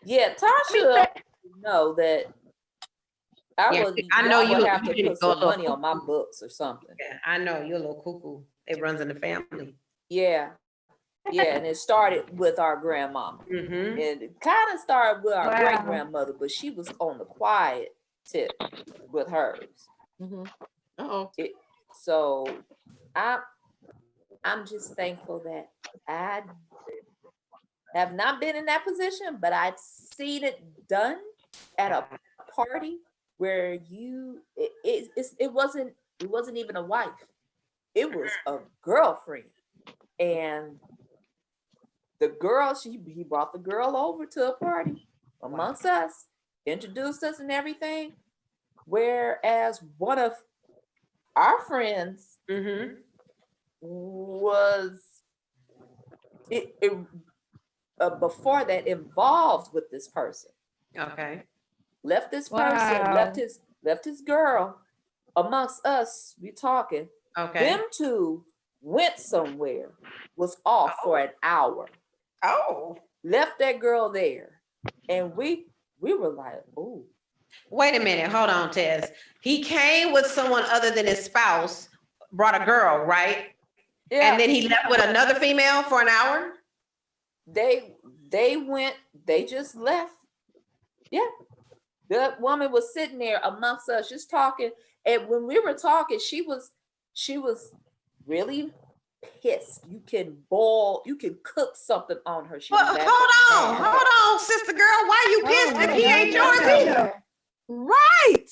Speaker 3: yeah, Tasha, know that I would have to put some money on my books or something.
Speaker 2: Yeah, I know you're a little cuckoo. It runs in the family.
Speaker 3: Yeah, and it started with our grandmama.
Speaker 2: Mm-hmm.
Speaker 3: And it kind of started with our
Speaker 7: Wow.
Speaker 3: great grandmother, but she was on the quiet tip with hers.
Speaker 4: Mm-hmm. Uh-oh.
Speaker 3: So I'm just thankful that I have not been in that position, but I've seen it done at a party where it wasn't even a wife. It was a girlfriend. And the girl, he brought the girl over to a party amongst us, introduced us and everything. Whereas one of our friends
Speaker 2: Mm-hmm.
Speaker 3: was before that involved with this person.
Speaker 2: Okay.
Speaker 3: Left this person,
Speaker 7: Wow.
Speaker 3: left his girl amongst us. We talking.
Speaker 2: Okay.
Speaker 3: Them two went somewhere, was off for an hour.
Speaker 2: Oh.
Speaker 3: Left that girl there. And we were like, oh.
Speaker 2: Wait a minute. Hold on, Tez. He came with someone other than his spouse, brought a girl, right?
Speaker 3: Yeah.
Speaker 2: And then he left with another female for an hour?
Speaker 3: They went, they just left. Yeah. The woman was sitting there amongst us just talking. And when we were talking, she was really pissed. You can cook something on her. She was
Speaker 2: Well,
Speaker 3: that
Speaker 2: hold
Speaker 3: mad.
Speaker 2: on, sister girl. Why you pissed if he ain't yours either?
Speaker 4: Right.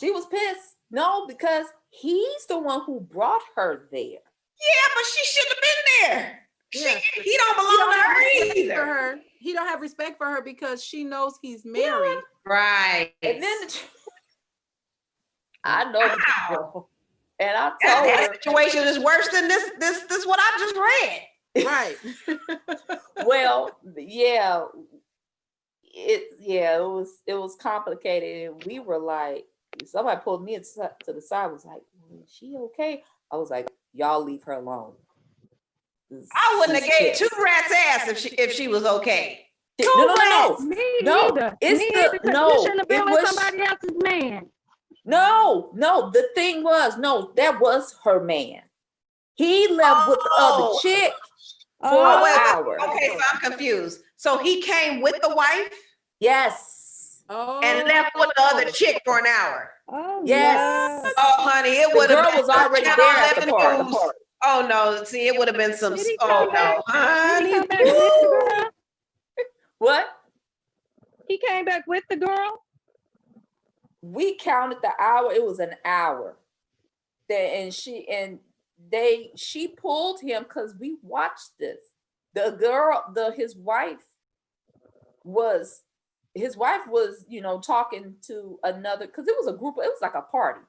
Speaker 3: She was pissed. No, because he's the one who brought her there.
Speaker 2: Yeah, but she shouldn't have been there.
Speaker 4: Yeah.
Speaker 2: He don't
Speaker 4: He
Speaker 2: belong
Speaker 4: don't
Speaker 2: to
Speaker 4: have
Speaker 2: her
Speaker 4: respect for
Speaker 2: either.
Speaker 4: her. He don't have respect for her because she knows he's married.
Speaker 2: Right.
Speaker 3: And then I know the
Speaker 2: Wow.
Speaker 3: girl, and I
Speaker 2: That,
Speaker 3: told
Speaker 2: that
Speaker 3: her,
Speaker 2: situation is worse than this what I just read.
Speaker 4: Right.
Speaker 3: well, yeah, it was complicated. And we were like, somebody pulled me to the side, was like, "Is she okay?" I was like, "Y'all leave her alone."
Speaker 2: I wouldn't have
Speaker 3: She's
Speaker 2: gave
Speaker 3: pissed.
Speaker 2: two rats ass if she was okay.
Speaker 3: No.
Speaker 7: Me
Speaker 3: No,
Speaker 7: neither.
Speaker 3: it's
Speaker 7: Me
Speaker 3: the-
Speaker 7: neither, 'cause
Speaker 3: no,
Speaker 7: you shouldn't have been
Speaker 3: it
Speaker 7: with
Speaker 3: was-
Speaker 7: somebody else's man.
Speaker 3: No, the thing was, no, that was her man. He left with the other
Speaker 2: Oh.
Speaker 3: chick for
Speaker 7: Oh,
Speaker 3: an
Speaker 2: wait,
Speaker 3: hour.
Speaker 2: Okay, so I'm confused. So he came with the wife
Speaker 3: Yes.
Speaker 4: Oh.
Speaker 2: and left with the other chick for an hour.
Speaker 7: Oh,
Speaker 3: Yes.
Speaker 7: Lord.
Speaker 2: Oh, honey, it
Speaker 3: The
Speaker 2: would have
Speaker 3: girl
Speaker 2: been
Speaker 3: was already
Speaker 2: Channel
Speaker 3: there at the
Speaker 2: 11
Speaker 3: party.
Speaker 2: news. Oh no, see, it would have been some.
Speaker 7: Did he
Speaker 2: Oh
Speaker 7: come
Speaker 2: no,
Speaker 7: back? Did he
Speaker 2: honey.
Speaker 7: come back with the girl?
Speaker 3: What?
Speaker 7: He came back with the girl?
Speaker 3: We counted the hour. It was an hour. And she pulled him because we watched this. The girl, his wife was, talking to another, because it was a group, it was like a party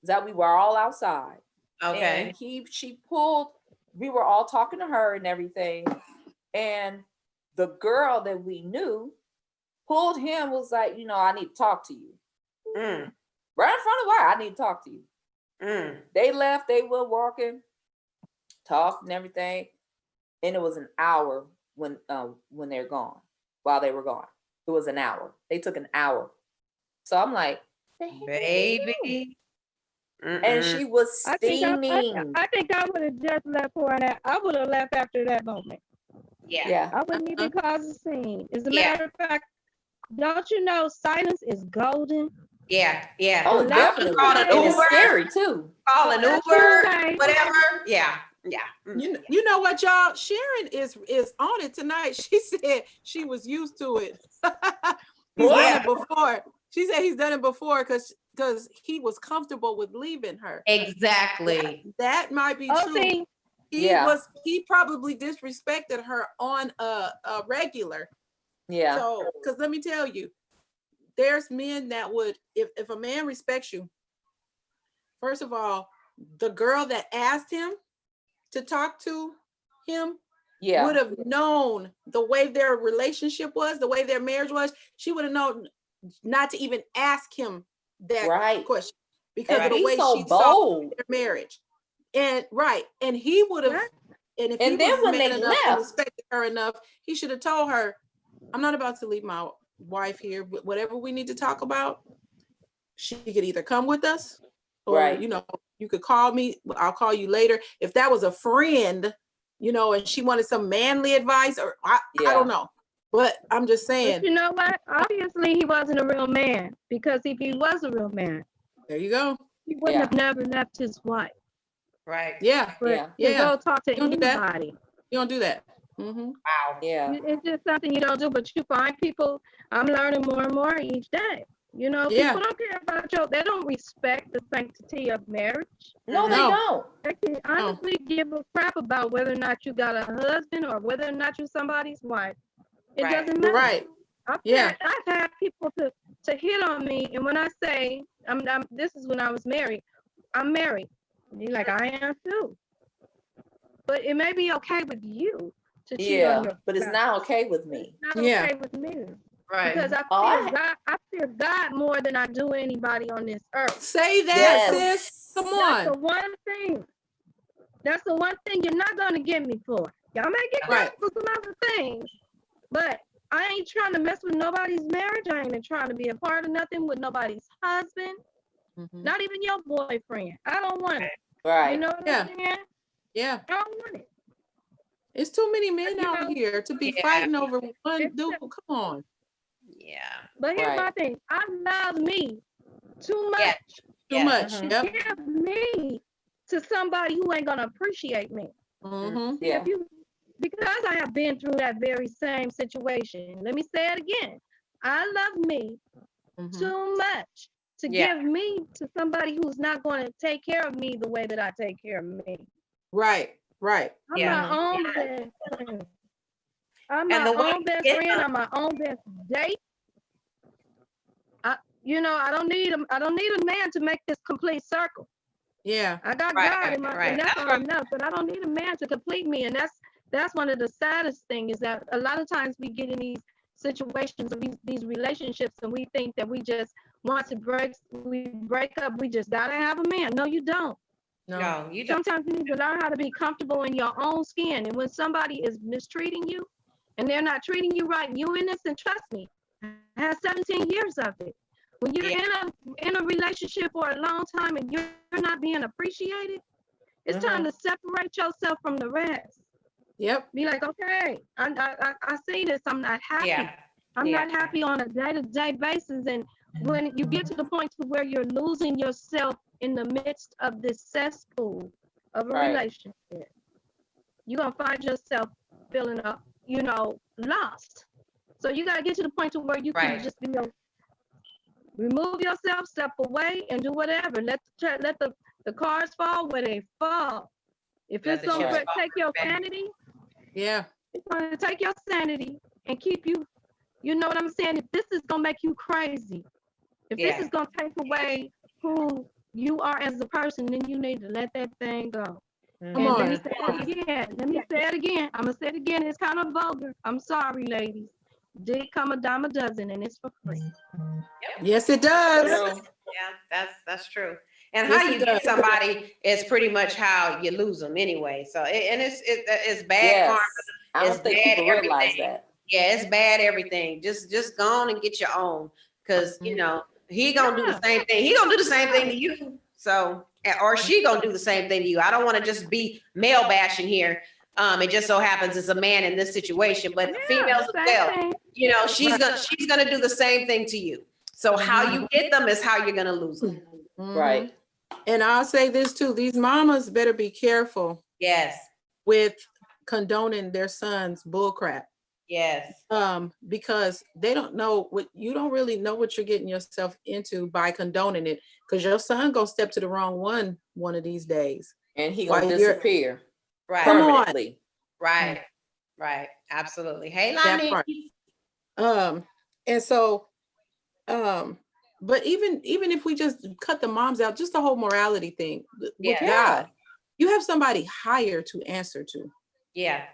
Speaker 3: that we were all outside.
Speaker 2: Okay.
Speaker 3: And she pulled, we were all talking to her and everything. And the girl that we knew pulled him, was like, I need to talk to you.
Speaker 2: Mm,
Speaker 3: Right in front of her, I need to talk to you.
Speaker 2: mm.
Speaker 3: They left, they were walking, talked and everything. And it was an hour when they're gone, while they were gone. It was an hour. They took an hour. So I'm like, "The heck are you doing?"
Speaker 2: Baby.
Speaker 3: And she was
Speaker 7: I
Speaker 3: steaming.
Speaker 7: think I would have just left for that. I would have left after that moment.
Speaker 2: Yeah.
Speaker 3: Yeah.
Speaker 7: I wouldn't even cause a scene. As a
Speaker 2: Yeah.
Speaker 7: matter of fact, don't you know silence is golden?
Speaker 2: Yeah. Yeah.
Speaker 3: Oh,
Speaker 2: I would've
Speaker 3: definitely.
Speaker 2: called an
Speaker 3: And it's
Speaker 2: Uber.
Speaker 3: scary too.
Speaker 2: Call an
Speaker 7: That's
Speaker 2: Uber,
Speaker 7: okay.
Speaker 2: whatever. Yeah. Yeah. Mm.
Speaker 4: You know what, y'all? Sharon is on it tonight. She said she was used to it. He's done it before. She said he's done it before because he was comfortable with leaving her.
Speaker 2: Exactly.
Speaker 4: That might be
Speaker 7: Oh,
Speaker 4: true.
Speaker 7: see,
Speaker 4: He probably disrespected her on a regular.
Speaker 3: Yeah.
Speaker 4: So, because let me tell you, there's men that would, if a man respects you, first of all, the girl that asked him to talk to him
Speaker 3: Yeah.
Speaker 4: would have known the way their relationship was, the way their marriage was. She would have known not to even ask him that
Speaker 3: Right.
Speaker 4: question because of
Speaker 3: And
Speaker 4: the
Speaker 3: he's
Speaker 4: way
Speaker 3: so
Speaker 4: she saw
Speaker 3: bold.
Speaker 4: their marriage. And he would have,
Speaker 7: Right.
Speaker 4: and if
Speaker 3: And
Speaker 4: he
Speaker 3: then
Speaker 4: was
Speaker 3: when
Speaker 4: man
Speaker 3: they
Speaker 4: enough and
Speaker 3: left-
Speaker 4: respected her enough, he should have told her, I'm not about to leave my wife here, but whatever we need to talk about, she could either come with us or,
Speaker 3: Right.
Speaker 4: you could call me, I'll call you later. If that was a friend, and she wanted some manly advice, or I
Speaker 3: Yeah.
Speaker 4: don't know. But I'm just
Speaker 7: but
Speaker 4: saying,
Speaker 7: you know what? Obviously, he wasn't a real man, because if he was a real man,
Speaker 4: there you go.
Speaker 7: he wouldn't
Speaker 3: Yeah.
Speaker 7: have never left his wife.
Speaker 2: Right.
Speaker 4: Yeah,
Speaker 7: But
Speaker 3: Yeah.
Speaker 7: to
Speaker 4: Yeah.
Speaker 7: go talk to
Speaker 4: You don't do that.
Speaker 7: anybody,
Speaker 4: you don't do that. Mhm.
Speaker 2: Wow.
Speaker 3: Yeah.
Speaker 7: it's just something you don't do. But you find people. I'm learning more and more each day.
Speaker 4: Yeah.
Speaker 7: People don't care about they don't respect the sanctity of marriage.
Speaker 3: No, they
Speaker 4: No.
Speaker 3: don't.
Speaker 7: They can honestly give a crap about whether or not you got a husband or whether or not you're somebody's wife. It
Speaker 2: Right.
Speaker 7: doesn't matter.
Speaker 4: Right. Yeah.
Speaker 7: I've had people to hit on me, and when I say this is when I was married. I'm married. And you're like, I am too. But it may be okay with you to cheat on
Speaker 3: Yeah.
Speaker 7: your
Speaker 3: But it's
Speaker 7: spouse.
Speaker 3: not okay with me.
Speaker 7: It's not
Speaker 4: Yeah.
Speaker 7: okay with me.
Speaker 2: Right.
Speaker 7: Because I fear God more than I do anybody on this earth.
Speaker 4: Say that,
Speaker 3: Yes.
Speaker 4: sis. Come
Speaker 7: That's the
Speaker 4: on.
Speaker 7: one thing. That's the one thing you're not gonna get me for. Y'all may get
Speaker 4: Right.
Speaker 7: me for some other things, but I ain't trying to mess with nobody's marriage. I ain't trying to be a part of nothing with nobody's husband,
Speaker 4: Mhm.
Speaker 7: not even your boyfriend. I don't want it.
Speaker 3: Right.
Speaker 7: You know what
Speaker 4: Yeah.
Speaker 7: I'm saying?
Speaker 4: Yeah.
Speaker 7: I don't want it.
Speaker 4: It's too many men out here to be
Speaker 2: Yeah.
Speaker 4: fighting over one
Speaker 7: It's-
Speaker 4: dude. Come on.
Speaker 2: Yeah.
Speaker 7: But here's my
Speaker 3: Right.
Speaker 7: thing. I love me too much.
Speaker 2: Yeah.
Speaker 4: Too
Speaker 2: Yeah.
Speaker 4: much.
Speaker 3: Mhm.
Speaker 4: Yep.
Speaker 7: Give me to somebody who ain't gonna appreciate me.
Speaker 4: Mhm.
Speaker 3: Yeah.
Speaker 7: Because I have been through that very same situation. Let me say it again. I love me
Speaker 4: Mhm.
Speaker 7: too much to
Speaker 2: Yeah.
Speaker 7: give me to somebody who's not going to take care of me the way that I take care of me.
Speaker 4: Right, right.
Speaker 7: I'm
Speaker 2: Yeah.
Speaker 7: my own best friend. I'm
Speaker 2: And
Speaker 7: my
Speaker 2: the way
Speaker 7: own
Speaker 2: you
Speaker 7: best
Speaker 2: get
Speaker 7: friend.
Speaker 2: them-
Speaker 7: I'm my own best date. I don't need a man to make this complete circle.
Speaker 4: Yeah,
Speaker 7: I got
Speaker 2: Right,
Speaker 7: God in my,
Speaker 2: right.
Speaker 7: and that's
Speaker 2: That's
Speaker 7: all
Speaker 2: right.
Speaker 7: enough. But I don't need a man to complete me, and that's one of the saddest things is that a lot of times we get in these situations or these relationships, and we think that we just want to break up. We just gotta have a man. No, you don't.
Speaker 4: no,
Speaker 2: No, you don't.
Speaker 7: Sometimes you need to learn how to be comfortable in your own skin. And when somebody is mistreating you, and they're not treating you right, you innocent. Trust me, I had 17 years of it. When you're in a relationship for a long time and you're not being appreciated, it's time to separate yourself from the rest.
Speaker 4: yep,
Speaker 7: Be like, okay, I see this. I'm not happy.
Speaker 2: Yeah.
Speaker 7: I'm
Speaker 2: Yeah.
Speaker 7: not happy on a day-to-day basis. And when you get to the point to where you're losing yourself in the midst of this cesspool of a
Speaker 3: Right.
Speaker 7: relationship, you're gonna find yourself feeling lost. So you gotta get to the point to where you
Speaker 2: Right.
Speaker 7: can just remove yourself, step away, and do whatever. Let the cards fall where they fall. If
Speaker 2: Let
Speaker 7: it's
Speaker 2: the
Speaker 7: gonna
Speaker 2: chips fall
Speaker 7: take your
Speaker 2: where they fall.
Speaker 7: sanity,
Speaker 4: yeah,
Speaker 7: it's gonna take your sanity and keep you. You know what I'm saying? If this is gonna make you crazy, if
Speaker 2: Yeah.
Speaker 7: this is gonna take away who you are as a person, then you need to let that thing go.
Speaker 4: come
Speaker 7: And let me
Speaker 4: on.
Speaker 7: say it again. I'm gonna say it again. It's kind of vulgar. I'm sorry, ladies. Dick come a dime a dozen, and it's for free.
Speaker 4: Yes, it does.
Speaker 3: True.
Speaker 2: Yeah, that's true. And
Speaker 4: Yes,
Speaker 2: how
Speaker 4: it
Speaker 2: you get
Speaker 4: does.
Speaker 2: somebody is pretty much how you lose them anyway. So it's bad
Speaker 3: Yes.
Speaker 2: karma.
Speaker 3: I don't
Speaker 2: It's
Speaker 3: think
Speaker 2: bad
Speaker 3: people realize
Speaker 2: everything.
Speaker 3: that.
Speaker 2: Yeah, it's bad everything. Just go on and get your own, because he gonna do the same thing. He gonna do the same thing to you. So or she gonna do the same thing to you. I don't want to just be male bashing here. It just so happens it's a man in this situation, but females as well.
Speaker 7: Thing.
Speaker 2: She's gonna do the same thing to you. So how you get them is how you're gonna lose them.
Speaker 3: Right.
Speaker 4: And I'll say this too, these mamas better be careful
Speaker 2: Yes,
Speaker 4: with condoning their sons' bullcrap.
Speaker 2: yes,
Speaker 4: Because they don't know you don't really know what you're getting yourself into by condoning it. Because your son gonna step to the wrong one of these days.
Speaker 3: And he gonna
Speaker 4: While you're-
Speaker 3: disappear
Speaker 2: right,
Speaker 4: Come on.
Speaker 3: permanently.
Speaker 2: right, absolutely. Hey,
Speaker 4: That
Speaker 2: Lonnie.
Speaker 4: part. And so, but even if we just cut the moms out, just the whole morality thing with
Speaker 2: Yeah.
Speaker 4: God, you have somebody higher to answer to,
Speaker 2: Yeah,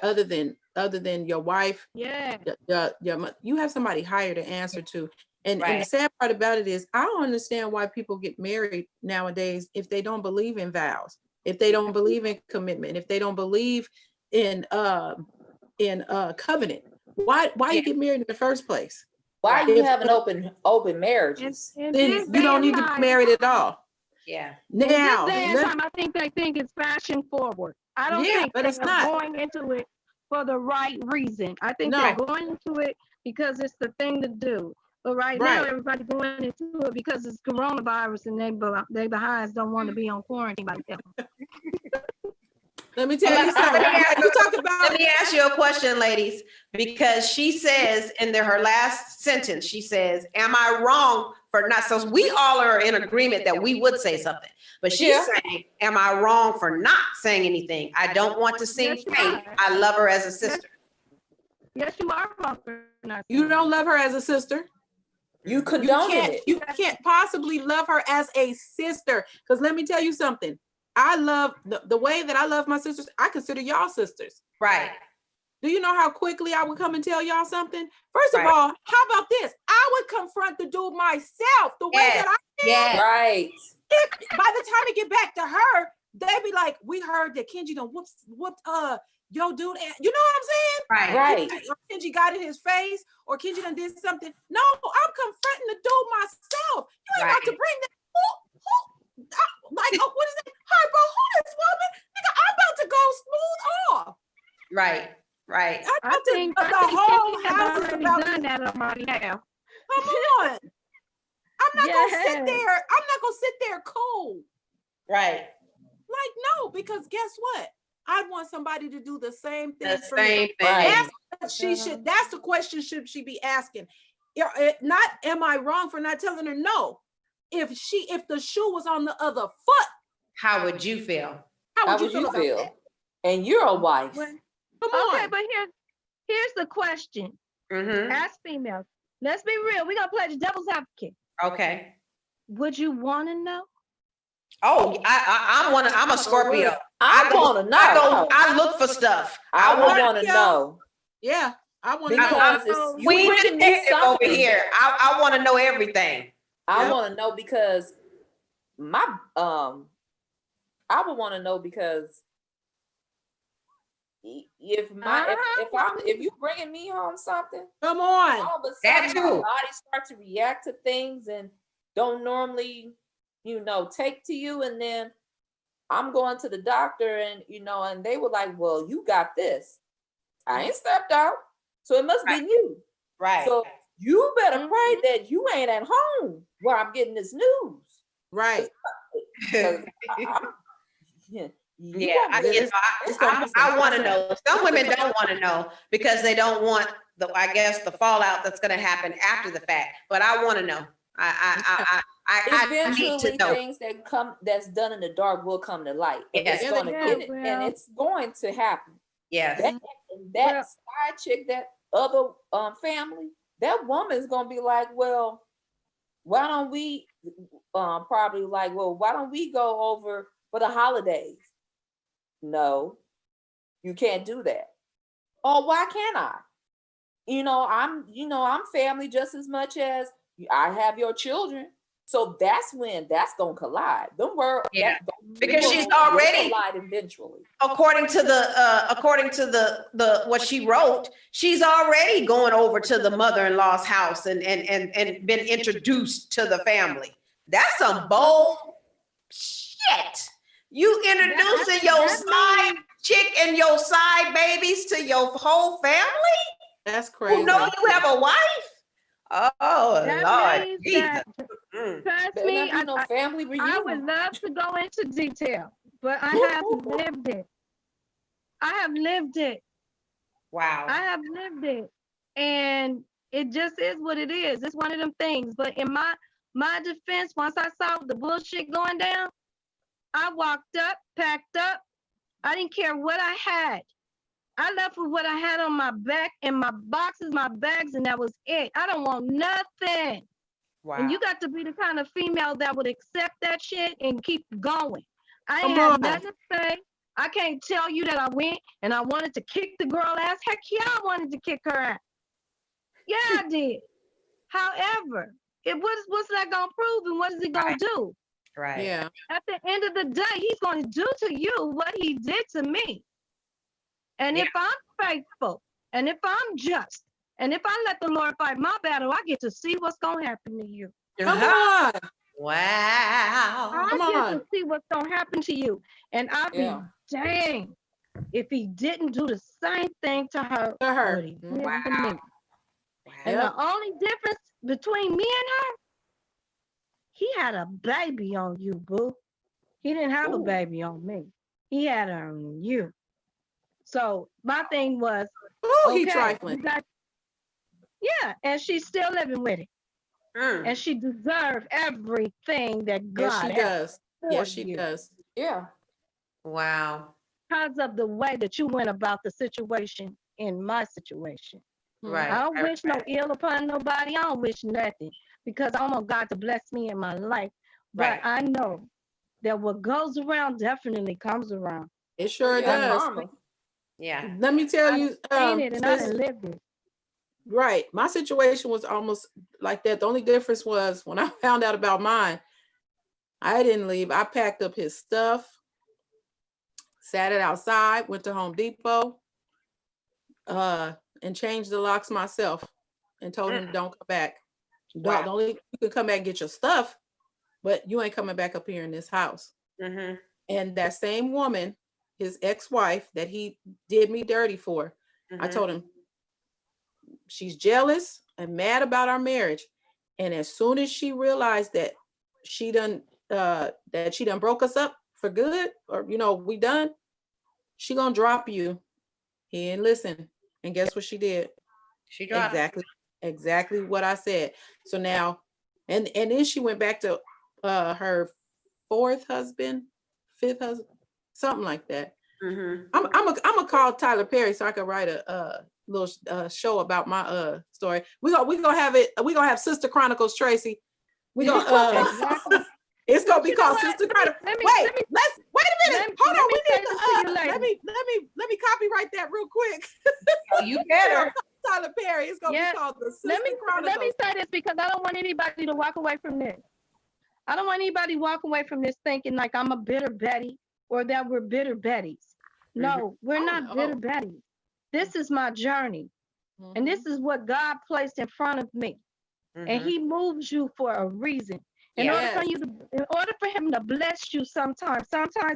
Speaker 4: other than your wife,
Speaker 7: Yeah.
Speaker 4: you have somebody higher to answer to. And the
Speaker 2: Right.
Speaker 4: sad part about it is, I don't understand why people get married nowadays if they don't believe in vows, if they don't believe in commitment, if they don't believe in covenant. Why you get married in the first place?
Speaker 3: Why are you
Speaker 4: If-
Speaker 3: having open marriages?
Speaker 7: And
Speaker 4: Then
Speaker 7: this
Speaker 4: you
Speaker 7: day
Speaker 4: don't
Speaker 7: and
Speaker 4: need to be
Speaker 7: time-
Speaker 4: married at all.
Speaker 2: yeah,
Speaker 4: Now,
Speaker 7: this day and
Speaker 4: let-
Speaker 7: time, I think they think it's fashion forward. I don't
Speaker 4: Yeah,
Speaker 7: think
Speaker 4: but
Speaker 7: they're
Speaker 4: it's not.
Speaker 7: going into it for the right reason. I think
Speaker 4: No.
Speaker 7: they're going into it because it's the thing to do. But right now,
Speaker 4: Right.
Speaker 7: everybody's going into it because it's coronavirus and they behinds don't want to be on quarantine by themselves.
Speaker 4: let me tell you something. You talk about
Speaker 2: Let me ask you a question, ladies, because she says in her last sentence, she says, "Am I wrong for not?" So we all are in agreement that we would say something, but she's
Speaker 3: Yeah.
Speaker 2: saying, "Am I wrong for not saying anything? I don't want to seem
Speaker 7: Yes, you
Speaker 2: fake.
Speaker 7: are.
Speaker 2: I love her as a sister."
Speaker 7: Yes, you are wrong for not
Speaker 4: you
Speaker 7: saying
Speaker 4: don't love her as a sister.
Speaker 3: You
Speaker 4: You
Speaker 3: condoning
Speaker 4: can't,
Speaker 3: it.
Speaker 4: you can't possibly love her as a sister. Because let me tell you something. I love the way that I love my sisters. I consider y'all sisters.
Speaker 2: Right.
Speaker 4: Do you know how quickly I would come and tell y'all something? First of
Speaker 2: Right.
Speaker 4: all, how about this? I would confront the dude myself the way
Speaker 2: Yes.
Speaker 4: that I
Speaker 2: Yes.
Speaker 3: Right.
Speaker 4: by the time it get back to her, they be like, "We heard that Kenji done whooped yo dude." You know what I'm saying?
Speaker 2: Right.
Speaker 3: Right.
Speaker 4: Or Kenji got in his face, or Kenji done did something. No, I'm confronting the dude myself. You ain't about to
Speaker 2: Right.
Speaker 4: bring that. What is it? Hi, bro, who this woman? Nigga, I'm about to go smooth off.
Speaker 2: Right. Right.
Speaker 4: I'm
Speaker 7: I
Speaker 4: about to,
Speaker 7: think
Speaker 4: the whole
Speaker 7: Kenny has
Speaker 4: house is
Speaker 7: already
Speaker 4: about
Speaker 7: done
Speaker 4: to
Speaker 7: that on my behalf.
Speaker 4: come on. I'm not gonna sit
Speaker 7: Yes.
Speaker 4: there. I'm not gonna sit there cool.
Speaker 2: Right.
Speaker 4: Like, no, because guess what? I want somebody to do the same thing
Speaker 2: The
Speaker 4: for me.
Speaker 2: same thing.
Speaker 3: Right.
Speaker 4: That's what she should. That's the question should she be asking. Not am I wrong for not telling her no? if the shoe was on the other foot,
Speaker 2: How would you feel?
Speaker 4: how would you feel about that?
Speaker 3: And you're a wife.
Speaker 7: Well,
Speaker 4: Come
Speaker 7: okay,
Speaker 4: on.
Speaker 7: but here's the question.
Speaker 2: Mm-hmm.
Speaker 7: As females, let's be real. We're gonna play the devil's advocate.
Speaker 2: Okay.
Speaker 7: Would you want to know?
Speaker 2: Oh, I'm a Scorpio.
Speaker 3: I
Speaker 2: go-
Speaker 3: want to know.
Speaker 2: I look for stuff.
Speaker 3: I would
Speaker 2: want
Speaker 3: want to know
Speaker 4: Yeah, I want to
Speaker 3: because
Speaker 4: know.
Speaker 3: it's, you
Speaker 2: Queen
Speaker 3: bringing me
Speaker 2: detective over
Speaker 3: something.
Speaker 2: here. I want to know everything.
Speaker 3: I
Speaker 4: Yep.
Speaker 3: want to know because I would want to know because if you bringing me home something,
Speaker 4: Come on.
Speaker 3: all of a
Speaker 2: That
Speaker 3: sudden my
Speaker 2: too.
Speaker 3: body starts to react to things and don't normally, take to you, and then I'm going to the doctor and and they were like, well, you got this. I ain't stepped out, so it must be you.
Speaker 2: Right.
Speaker 3: So you better pray that you ain't at home where I'm getting this news.
Speaker 4: Right.
Speaker 3: 'Cause you
Speaker 2: Yeah,
Speaker 3: won't be- it's gonna be
Speaker 2: I
Speaker 3: some
Speaker 2: want to
Speaker 3: nonsense.
Speaker 2: know. Some women don't want to know because they don't want the fallout that's going to happen after the fact. But I want to know. I need
Speaker 3: Eventually,
Speaker 2: to know.
Speaker 3: things that's done in the dark will come to light. And
Speaker 2: Yes.
Speaker 3: it's gonna
Speaker 7: Yeah,
Speaker 3: and
Speaker 7: well.
Speaker 3: it's going to happen.
Speaker 2: Yes.
Speaker 3: That
Speaker 7: Well.
Speaker 3: side chick, that other family, that woman's gonna be like, well, why don't we probably like, well, why don't we go over for the holidays? No, you can't do that. Oh, why can't I? I'm family just as much as I have your children. So that's when that's gonna collide.
Speaker 2: Yeah, because she's already-
Speaker 3: collide eventually.
Speaker 2: According to the what she wrote, she's already going over to the mother-in-law's house and been introduced to the family. That's some bold shit. You introducing your side chick and your side babies to your whole family?
Speaker 4: That's crazy.
Speaker 2: Who know you have a wife? Oh,
Speaker 7: That
Speaker 2: Lord.
Speaker 7: means
Speaker 2: Jesus.
Speaker 7: that,
Speaker 2: Mm.
Speaker 7: trust
Speaker 3: Better
Speaker 7: me,
Speaker 3: not be no family
Speaker 7: I
Speaker 3: reunion.
Speaker 7: would love to go into detail, but I have lived it. I have lived it.
Speaker 2: Wow.
Speaker 7: I have lived it. And it just is what it is. It's one of them things. But in my defense, once I saw the bullshit going down, I walked up, packed up. I didn't care what I had. I left with what I had on my back and my boxes, my bags, and that was it. I don't want nothing.
Speaker 2: Wow.
Speaker 7: And you got to be the kind of female that would accept that shit and keep going. I ain't
Speaker 4: Come
Speaker 7: had
Speaker 4: on.
Speaker 7: nothing to say. I can't tell you that I went and I wanted to kick the girl ass. Heck yeah, I wanted to kick her ass. Yeah, I did. However, what's that gonna prove and what is he gonna
Speaker 2: Right.
Speaker 7: do?
Speaker 2: Right.
Speaker 4: Yeah.
Speaker 7: At the end of the day, he's gonna do to you what he did to me. And if I'm faithful, and if I'm just, and if I let the Lord fight my battle, I get to see what's gonna happen to you.
Speaker 4: Come
Speaker 2: Uh-huh.
Speaker 4: on.
Speaker 2: Wow.
Speaker 7: I
Speaker 4: Come
Speaker 7: get
Speaker 4: on.
Speaker 7: to see what's gonna happen to you. And I'll be
Speaker 3: Yeah.
Speaker 7: dang if he didn't do the same thing to her.
Speaker 4: To her.
Speaker 7: what he did to
Speaker 2: Wow.
Speaker 7: me. And
Speaker 4: Yep.
Speaker 7: the only difference between me and her, he had a baby on you, boo. He didn't have a
Speaker 3: Ooh.
Speaker 7: baby on me. He had her on you. So my thing was,
Speaker 4: Oh, he
Speaker 7: okay,
Speaker 4: trifling.
Speaker 7: yeah, and she's still living with it.
Speaker 2: Mm.
Speaker 7: And she deserved everything that
Speaker 4: Yes,
Speaker 7: God
Speaker 4: she
Speaker 7: has
Speaker 4: does.
Speaker 7: for
Speaker 4: Yes, she
Speaker 7: you
Speaker 4: does.
Speaker 3: Yeah.
Speaker 2: Wow.
Speaker 7: because of the way that you went about the situation in my situation.
Speaker 2: Right.
Speaker 7: I don't
Speaker 2: right,
Speaker 7: wish no
Speaker 2: right.
Speaker 7: ill upon nobody. I don't wish nothing because I want God to bless me in my life. But
Speaker 2: Right.
Speaker 7: I know that what goes around definitely comes around.
Speaker 4: It sure
Speaker 3: Yeah,
Speaker 4: does.
Speaker 3: karma.
Speaker 2: Yeah.
Speaker 4: Let me tell
Speaker 7: I've
Speaker 4: you,
Speaker 7: seen it and I
Speaker 4: sis,
Speaker 7: done lived it.
Speaker 4: right. My situation was almost like that. The only difference was when I found out about mine, I didn't leave. I packed up his stuff, sat it outside, went to Home Depot, and changed the locks myself and told him don't come back.
Speaker 2: Wow.
Speaker 4: Don't only you can come back and get your stuff, but you ain't coming back up here in this house.
Speaker 2: Mm-hmm.
Speaker 4: And that same woman, his ex-wife that he did me dirty for, I told him she's jealous and mad about our marriage. And as soon as she realized that she done broke us up for good, or we done, she gonna drop you. He didn't listen. And guess what she did?
Speaker 2: She dropped.
Speaker 4: Exactly what I said. So now, and then she went back to her fourth husband, fifth husband, something like that.
Speaker 2: Mhm.
Speaker 4: I'm gonna call Tyler Perry so I can write a little show about my story. We gonna have it. We gonna have Sister Chronicles Tracy. We gonna
Speaker 7: Exactly.
Speaker 4: it's gonna
Speaker 7: But
Speaker 4: be
Speaker 7: you know
Speaker 4: called
Speaker 7: what?
Speaker 4: Sister
Speaker 7: Let me-
Speaker 4: Chronicles.
Speaker 7: let me-
Speaker 4: Wait,
Speaker 7: let me-
Speaker 4: wait a minute. Hold
Speaker 7: let
Speaker 4: on.
Speaker 7: me
Speaker 4: We
Speaker 7: say
Speaker 4: need
Speaker 7: this to you,
Speaker 4: let me copyright that real quick.
Speaker 2: Oh, you better.
Speaker 4: Tyler Perry. It's gonna
Speaker 7: Yeah.
Speaker 4: be called the Sister
Speaker 7: Let me
Speaker 4: Chronicles.
Speaker 7: say this because I don't want anybody to walk away from this. I don't want anybody to walk away from this thinking like I'm a bitter Betty or that we're bitter Bettys. No, we're
Speaker 4: Oh,
Speaker 7: not bitter
Speaker 4: no.
Speaker 7: Bettys. This is my journey. And this is what God placed in front of me. And
Speaker 2: Mhm.
Speaker 7: he moves you for a reason. In
Speaker 2: Yeah.
Speaker 7: order for you to, in order for him to bless you sometimes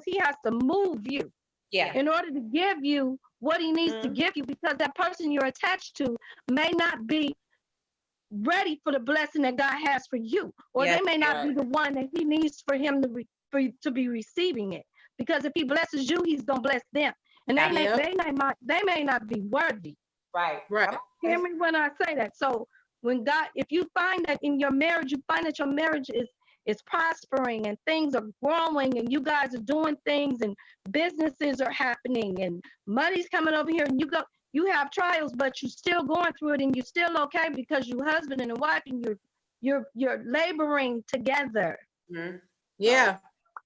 Speaker 7: he has to move you
Speaker 2: Yeah.
Speaker 7: in order to give you what he needs to give you, because that person you're attached to may not be ready for the blessing that God has for you, or
Speaker 2: Yes,
Speaker 7: they may not be the one that he needs for him to to be receiving it. Because if he blesses you, he's gonna bless them, and they may not be worthy.
Speaker 2: Right.
Speaker 4: Right.
Speaker 7: Hear me when I say that. So when God, if you find that in your marriage, you find that your marriage is prospering and things are growing and you guys are doing things and businesses are happening and money's coming over here and you have trials, but you're still going through it and you're still okay because you're husband and a wife and you're laboring together.
Speaker 2: Mhm.
Speaker 4: Yeah.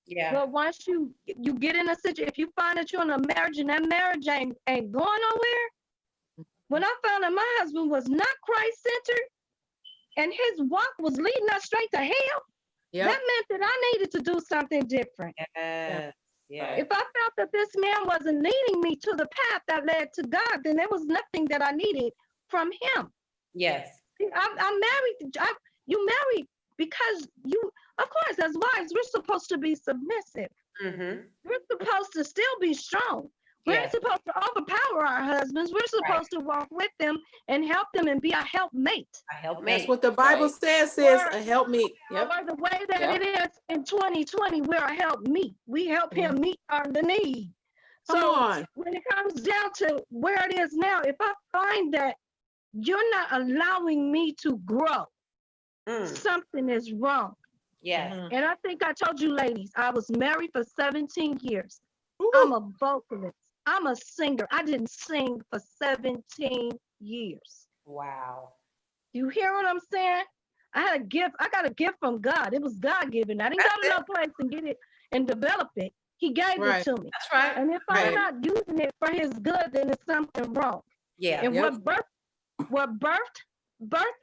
Speaker 2: Yeah.
Speaker 7: But once you get in a situation, if you find that you're in a marriage and that marriage ain't going nowhere. When I found that my husband was not Christ-centered and his walk was leading us straight to hell,
Speaker 4: Yep.
Speaker 7: that meant that I needed to do something different.
Speaker 2: Yes. Yeah.
Speaker 7: If I felt that this man wasn't leading me to the path that led to God, then there was nothing that I needed from him.
Speaker 2: Yes.
Speaker 7: I'm married. You married because you, of course, as wives, we're supposed to be submissive.
Speaker 2: Mhm.
Speaker 7: We're supposed to still be strong. We're
Speaker 2: Yeah.
Speaker 7: supposed to overpower our husbands. We're supposed to walk with them and help them and be a helpmate.
Speaker 2: I help
Speaker 4: That's
Speaker 2: me.
Speaker 4: what the Bible says, sis. A helpmeet. Yep.
Speaker 7: Or the way that it is in 2020, we're a helpmeet. We help him meet the need.
Speaker 4: Come
Speaker 7: So
Speaker 4: on.
Speaker 7: when it comes down to where it is now, if I find that you're not allowing me to grow, something is wrong.
Speaker 2: Yes.
Speaker 7: And I think I told you ladies, I was married for 17 years.
Speaker 4: Ooh.
Speaker 7: I'm a vocalist. I'm a singer. I didn't sing for 17 years.
Speaker 2: Wow.
Speaker 7: You hear what I'm saying? I had a gift. I got a gift from God. It was God given. I didn't go to no place and get it and develop it. He gave it to me.
Speaker 2: That's right.
Speaker 7: And if I'm not using it for his good, then it's something wrong.
Speaker 2: Yeah.
Speaker 7: And what birthed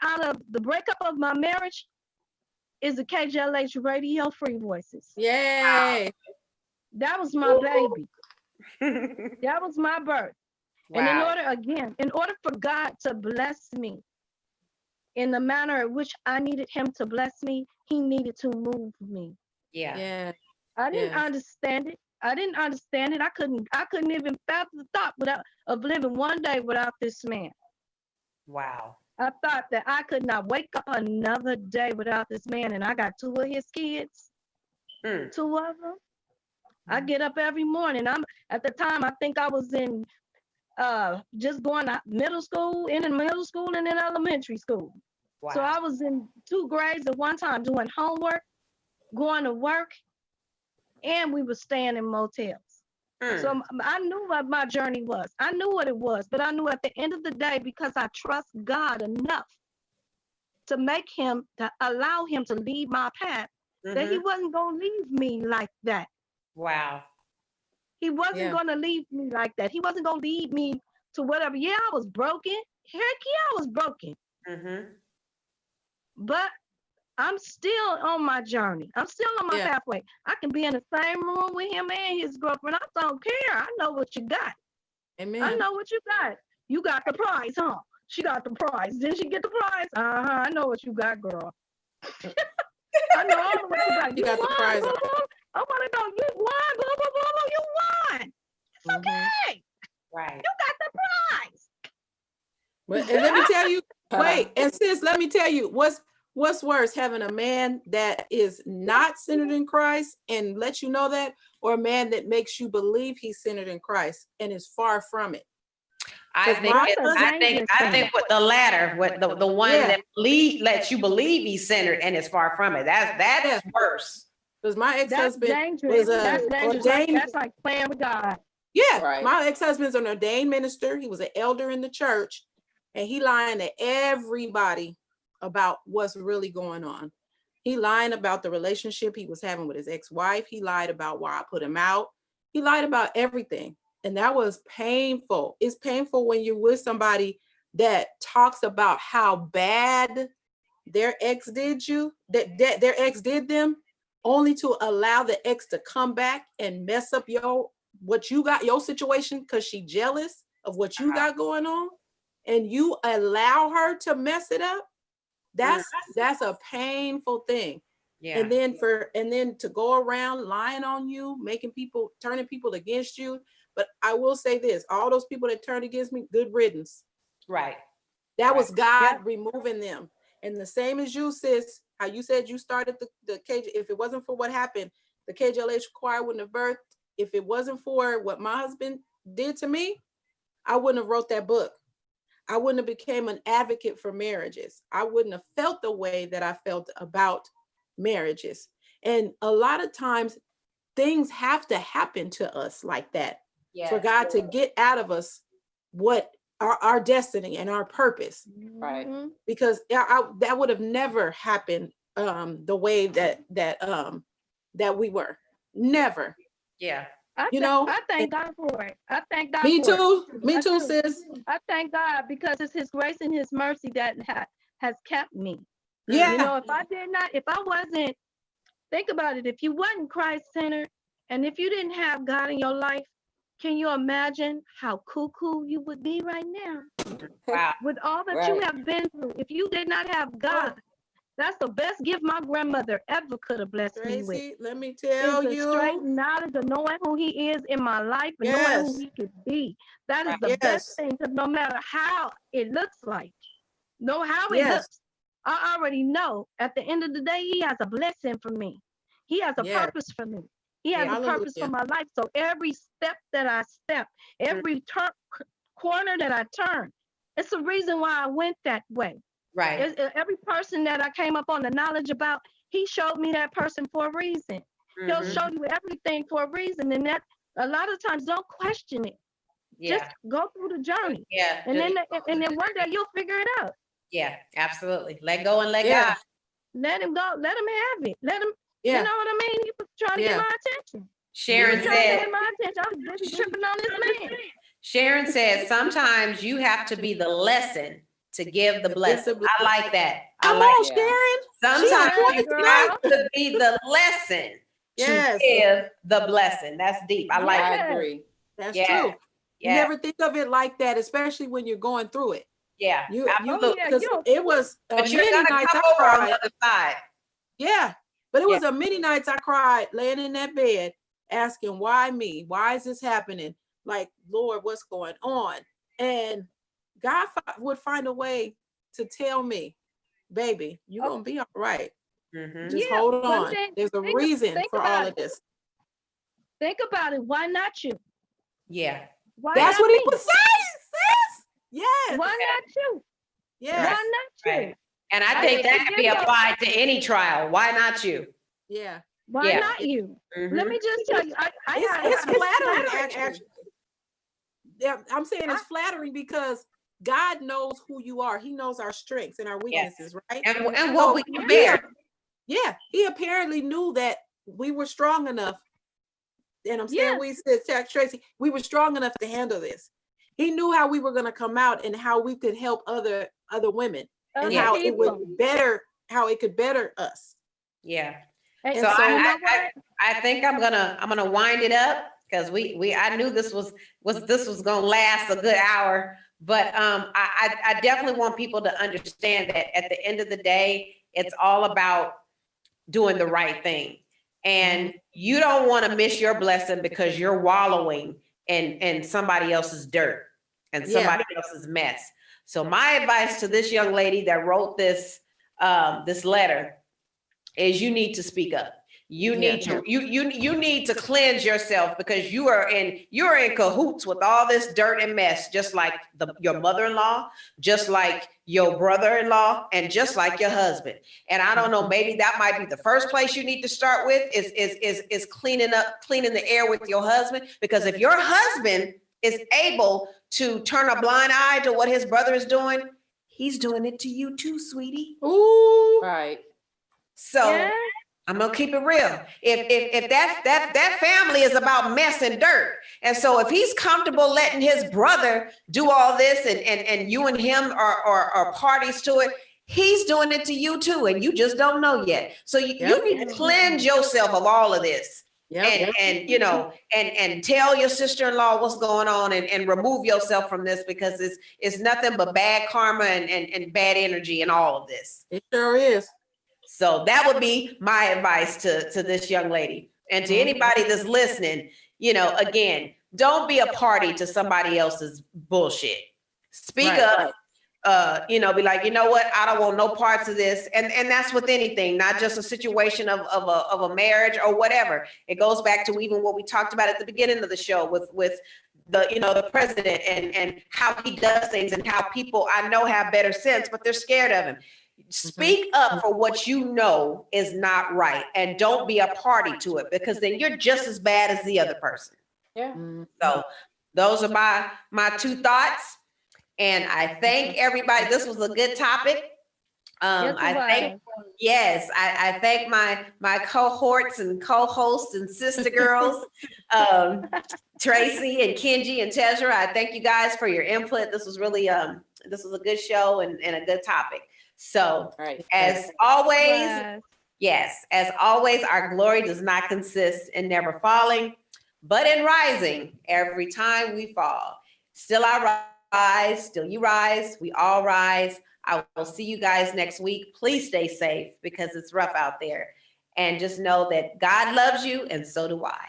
Speaker 7: out of the breakup of my marriage is the KJLH Radio Free Voices.
Speaker 4: Yay.
Speaker 7: That was my baby. That was my birth.
Speaker 2: Wow.
Speaker 7: And in order for God to bless me in the manner in which I needed him to bless me, he needed to move me.
Speaker 2: Yeah.
Speaker 4: Yeah.
Speaker 7: I didn't understand it. I couldn't even fathom the thought of living one day without this man.
Speaker 2: Wow.
Speaker 7: I thought that I could not wake up another day without this man, and I got 2 of his kids. 2 of them. I get up every morning. At the time, I think I was in just going to middle school and in elementary school.
Speaker 2: Wow.
Speaker 7: So I was in 2 grades at one time doing homework, going to work, and we were staying in motels. So I knew what my journey was. I knew what it was, but I knew at the end of the day, because I trust God enough to allow him to lead my path, that he wasn't going to leave me like that.
Speaker 2: Wow.
Speaker 7: He wasn't going to leave me like that. He wasn't going to lead me to whatever. Yeah, I was broken. Heck yeah, I was broken. But I'm still on my journey. I'm still on my pathway. I can be in the same room with him and his girlfriend. I don't care. I know what you got.
Speaker 4: Amen.
Speaker 7: I know what you got. You got the prize, huh? She got the prize. Did she get the prize? I know what you got, girl. I know all what you got.
Speaker 4: You got the prize.
Speaker 7: Boo, boo. I want to know. You won, boo, boo, boo, boo. You won. It's okay.
Speaker 2: Right.
Speaker 7: You got the prize.
Speaker 4: Well, and let me tell you, wait, and sis, let me tell you, what's worse, having a man that is not centered in Christ and let you know that, or a man that makes you believe he's centered in Christ and is far from it?
Speaker 2: I
Speaker 8: 'Cause
Speaker 2: think,
Speaker 8: my
Speaker 2: it-
Speaker 7: husband-
Speaker 2: I think what the latter, what the one
Speaker 8: Yeah.
Speaker 2: that lets you believe he's centered and is far from it. That's worse.
Speaker 8: Because my
Speaker 7: That's
Speaker 8: ex-husband
Speaker 7: dangerous.
Speaker 8: was
Speaker 7: That's
Speaker 8: a
Speaker 7: dangerous.
Speaker 8: ordained.
Speaker 7: That's like playing with God.
Speaker 8: Yeah,
Speaker 3: Right.
Speaker 8: my ex-husband's an ordained minister. He was an elder in the church, and he lying to everybody about what's really going on. He lying about the relationship he was having with his ex-wife. He lied about why I put him out. He lied about everything. And that was painful. It's painful when you're with somebody that talks about how bad their ex did you, that their ex did them, only to allow the ex to come back and mess up your situation because she jealous of what you got going on, and you allow her to mess it up. That's a painful thing.
Speaker 2: Yeah.
Speaker 8: And then to go around lying on you, turning people against you. But I will say this, all those people that turned against me, good riddance.
Speaker 2: Right.
Speaker 8: That was God removing them. And the same as you, sis, how you said you started the KJ, if it wasn't for what happened, the KJLH choir wouldn't have birthed. If it wasn't for what my husband did to me, I wouldn't have wrote that book. I wouldn't have became an advocate for marriages. I wouldn't have felt the way that I felt about marriages. And a lot of times things have to happen to us like that for God to get out of us what our destiny and our purpose.
Speaker 3: Right.
Speaker 7: Mhm.
Speaker 8: Because that would have never happened the way that we were. Never.
Speaker 2: Yeah.
Speaker 7: I thank God for it. I thank God
Speaker 8: Me
Speaker 7: for
Speaker 8: too.
Speaker 7: it.
Speaker 8: Me
Speaker 7: I
Speaker 8: too,
Speaker 7: do.
Speaker 8: sis.
Speaker 7: I thank God because it's his grace and his mercy that has kept me.
Speaker 8: Yeah.
Speaker 7: You know, if I wasn't, think about it, if you wasn't Christ-centered and if you didn't have God in your life, can you imagine how cuckoo you would be right now?
Speaker 2: Wow.
Speaker 7: With all that you
Speaker 3: Right.
Speaker 7: have been through, if you did not have God, that's the best gift my grandmother ever could have blessed me with.
Speaker 8: Tracy, let me
Speaker 7: Is
Speaker 8: tell
Speaker 7: the straight
Speaker 8: you.
Speaker 7: knowledge of knowing who he is in my life and knowing
Speaker 8: Yes.
Speaker 7: who he could be. That is the
Speaker 8: Yes.
Speaker 7: best thing, because no matter how it looks like, know how it
Speaker 8: Yes.
Speaker 7: looks, I already know at the end of the day, he has a blessing for me. He has a
Speaker 8: Yes.
Speaker 7: purpose for me. He has a purpose for
Speaker 8: Hallelujah.
Speaker 7: my life. So every step that I step, every corner that I turn, it's the reason why I went that way.
Speaker 2: Right.
Speaker 7: Every person that I came up on the knowledge about, he showed me that person for a reason. He'll
Speaker 2: Mhm.
Speaker 7: show you everything for a reason. And that a lot of times don't question it.
Speaker 2: Yeah.
Speaker 7: Just go through the journey.
Speaker 2: Yeah.
Speaker 7: And then one day you'll figure it out.
Speaker 2: Yeah, absolutely. Let go and let
Speaker 8: Yeah.
Speaker 2: God.
Speaker 7: Let him go. Let him have it. Let him,
Speaker 8: Yeah.
Speaker 7: you know what I mean? He was trying to
Speaker 8: Yeah.
Speaker 7: get my attention.
Speaker 2: Sharon
Speaker 7: He was trying to
Speaker 2: said,
Speaker 7: get my attention. I was busy tripping on this man.
Speaker 2: Sharon said, sometimes you have to be the lesson to give the blessing. I like that. I
Speaker 8: Come
Speaker 2: like
Speaker 8: on,
Speaker 3: Yeah.
Speaker 8: Sharon.
Speaker 2: Sometimes
Speaker 7: She
Speaker 2: you
Speaker 7: girl.
Speaker 2: have to be the lesson
Speaker 8: Yes.
Speaker 2: to give the blessing. That's deep. I like
Speaker 3: I
Speaker 2: it.
Speaker 3: agree.
Speaker 8: That's
Speaker 2: Yeah.
Speaker 8: true. You
Speaker 2: Yeah.
Speaker 8: never think of it like that, especially when you're going through it.
Speaker 2: Yeah.
Speaker 8: You
Speaker 2: Absolutely.
Speaker 7: yeah,
Speaker 8: because
Speaker 7: you-
Speaker 8: it was
Speaker 2: But you're
Speaker 8: many
Speaker 2: gonna
Speaker 8: nights
Speaker 2: come
Speaker 8: I
Speaker 2: over on
Speaker 8: cried.
Speaker 2: the other side.
Speaker 8: Yeah, but it was a many nights I cried laying in that bed asking, why me? Why is this happening? Like, Lord, what's going on? And God would find a way to tell me, baby, you're going to be all right.
Speaker 2: Mhm.
Speaker 8: Just
Speaker 7: Yeah,
Speaker 8: hold
Speaker 7: but
Speaker 8: on.
Speaker 7: then
Speaker 8: There's a
Speaker 7: think
Speaker 8: reason for
Speaker 7: about
Speaker 8: all
Speaker 7: it.
Speaker 8: of this.
Speaker 7: Think about it. Why not you?
Speaker 2: Yeah.
Speaker 7: Why
Speaker 8: That's
Speaker 7: not
Speaker 8: what he
Speaker 7: me?
Speaker 8: was saying, sis. Yes.
Speaker 7: Why not you?
Speaker 8: Yes.
Speaker 7: Why not you?
Speaker 2: Right. And I
Speaker 7: I
Speaker 2: think
Speaker 7: think
Speaker 2: that could be
Speaker 7: you know-
Speaker 2: applied to any trial. Why not you?
Speaker 8: Yeah.
Speaker 7: Why
Speaker 2: Yeah.
Speaker 7: not you? Let
Speaker 2: Mhm.
Speaker 7: me just tell you,
Speaker 8: It's flattering, actually. Yeah, I'm saying it's flattering because God knows who you are. He knows our strengths and our weaknesses, right?
Speaker 2: And what we can
Speaker 8: he-
Speaker 2: bear.
Speaker 8: Yeah, he apparently knew that we were strong enough. And I'm saying
Speaker 7: Yes.
Speaker 8: we said, Tracy, we were strong enough to handle this. He knew how we were going to come out and how we could help other women and
Speaker 7: Other
Speaker 8: how it
Speaker 7: people.
Speaker 8: would better, how it could better us.
Speaker 2: Yeah.
Speaker 7: And
Speaker 2: So
Speaker 8: so-
Speaker 7: you know
Speaker 2: I
Speaker 7: what?
Speaker 2: think I'm gonna wind it up because I knew this was gonna last a good hour. But I definitely want people to understand that at the end of the day, it's all about doing the right thing. And you don't want to miss your blessing because you're wallowing in somebody else's dirt and somebody else's mess. So my advice to this young lady that wrote this letter is you need to speak up. You need to you need to cleanse yourself because you're in cahoots with all this dirt and mess, just like your mother-in-law, just like your brother-in-law, and just like your husband. And I don't know, maybe that might be the first place you need to start with is cleaning the air with your husband, because if your husband is able to turn a blind eye to what his brother is doing, he's doing it to you too, sweetie.
Speaker 4: Ooh.
Speaker 3: Right.
Speaker 2: So
Speaker 7: Yeah.
Speaker 2: I'm gonna keep it real. If that family is about mess and dirt, and so if he's comfortable letting his brother do all this, and you and him are parties to it, he's doing it to you too, and you just don't know yet. So you need to cleanse yourself of all of this. And you know, and tell your sister-in-law what's going on, and remove yourself from this, because it's nothing but bad karma and bad energy and all of this.
Speaker 8: It sure is.
Speaker 2: So that would be my advice to this young lady, and to anybody that's listening. You know, again, don't be a party to somebody else's bullshit. Speak up. You know, be like, you know what? I don't want no parts of this. And that's with anything, not just a situation of a marriage or whatever. It goes back to even what we talked about at the beginning of the show with the, you know, the president and how he does things, and how people I know have better sense, but they're scared of him. Speak up for what you know is not right, and don't be a party to it, because then you're just as bad as the other person.
Speaker 3: Yeah.
Speaker 2: So those are my two thoughts. And I thank everybody. This was a good topic. I thank my cohorts and co-hosts and sister girls, Tracy and Kenji and Tezra. I thank you guys for your input. This was really this was a good show and a good topic. So as always, yes, as always, our glory does not consist in never falling, but in rising every time we fall. Still I rise, still you rise, we all rise. I will see you guys next week. Please stay safe, because it's rough out there. And just know that God loves you, and so do I.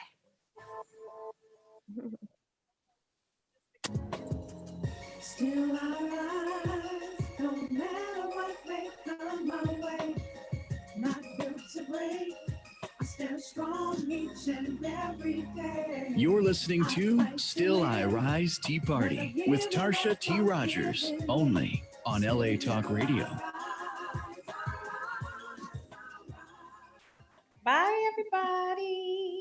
Speaker 5: Still I rise, no matter what may come my way. Not built to break, I stand strong each and every day.
Speaker 6: You're listening to Still I Rise Tea Party with Tarsha T. Rogers, only on LA Talk Radio.
Speaker 2: Bye, everybody.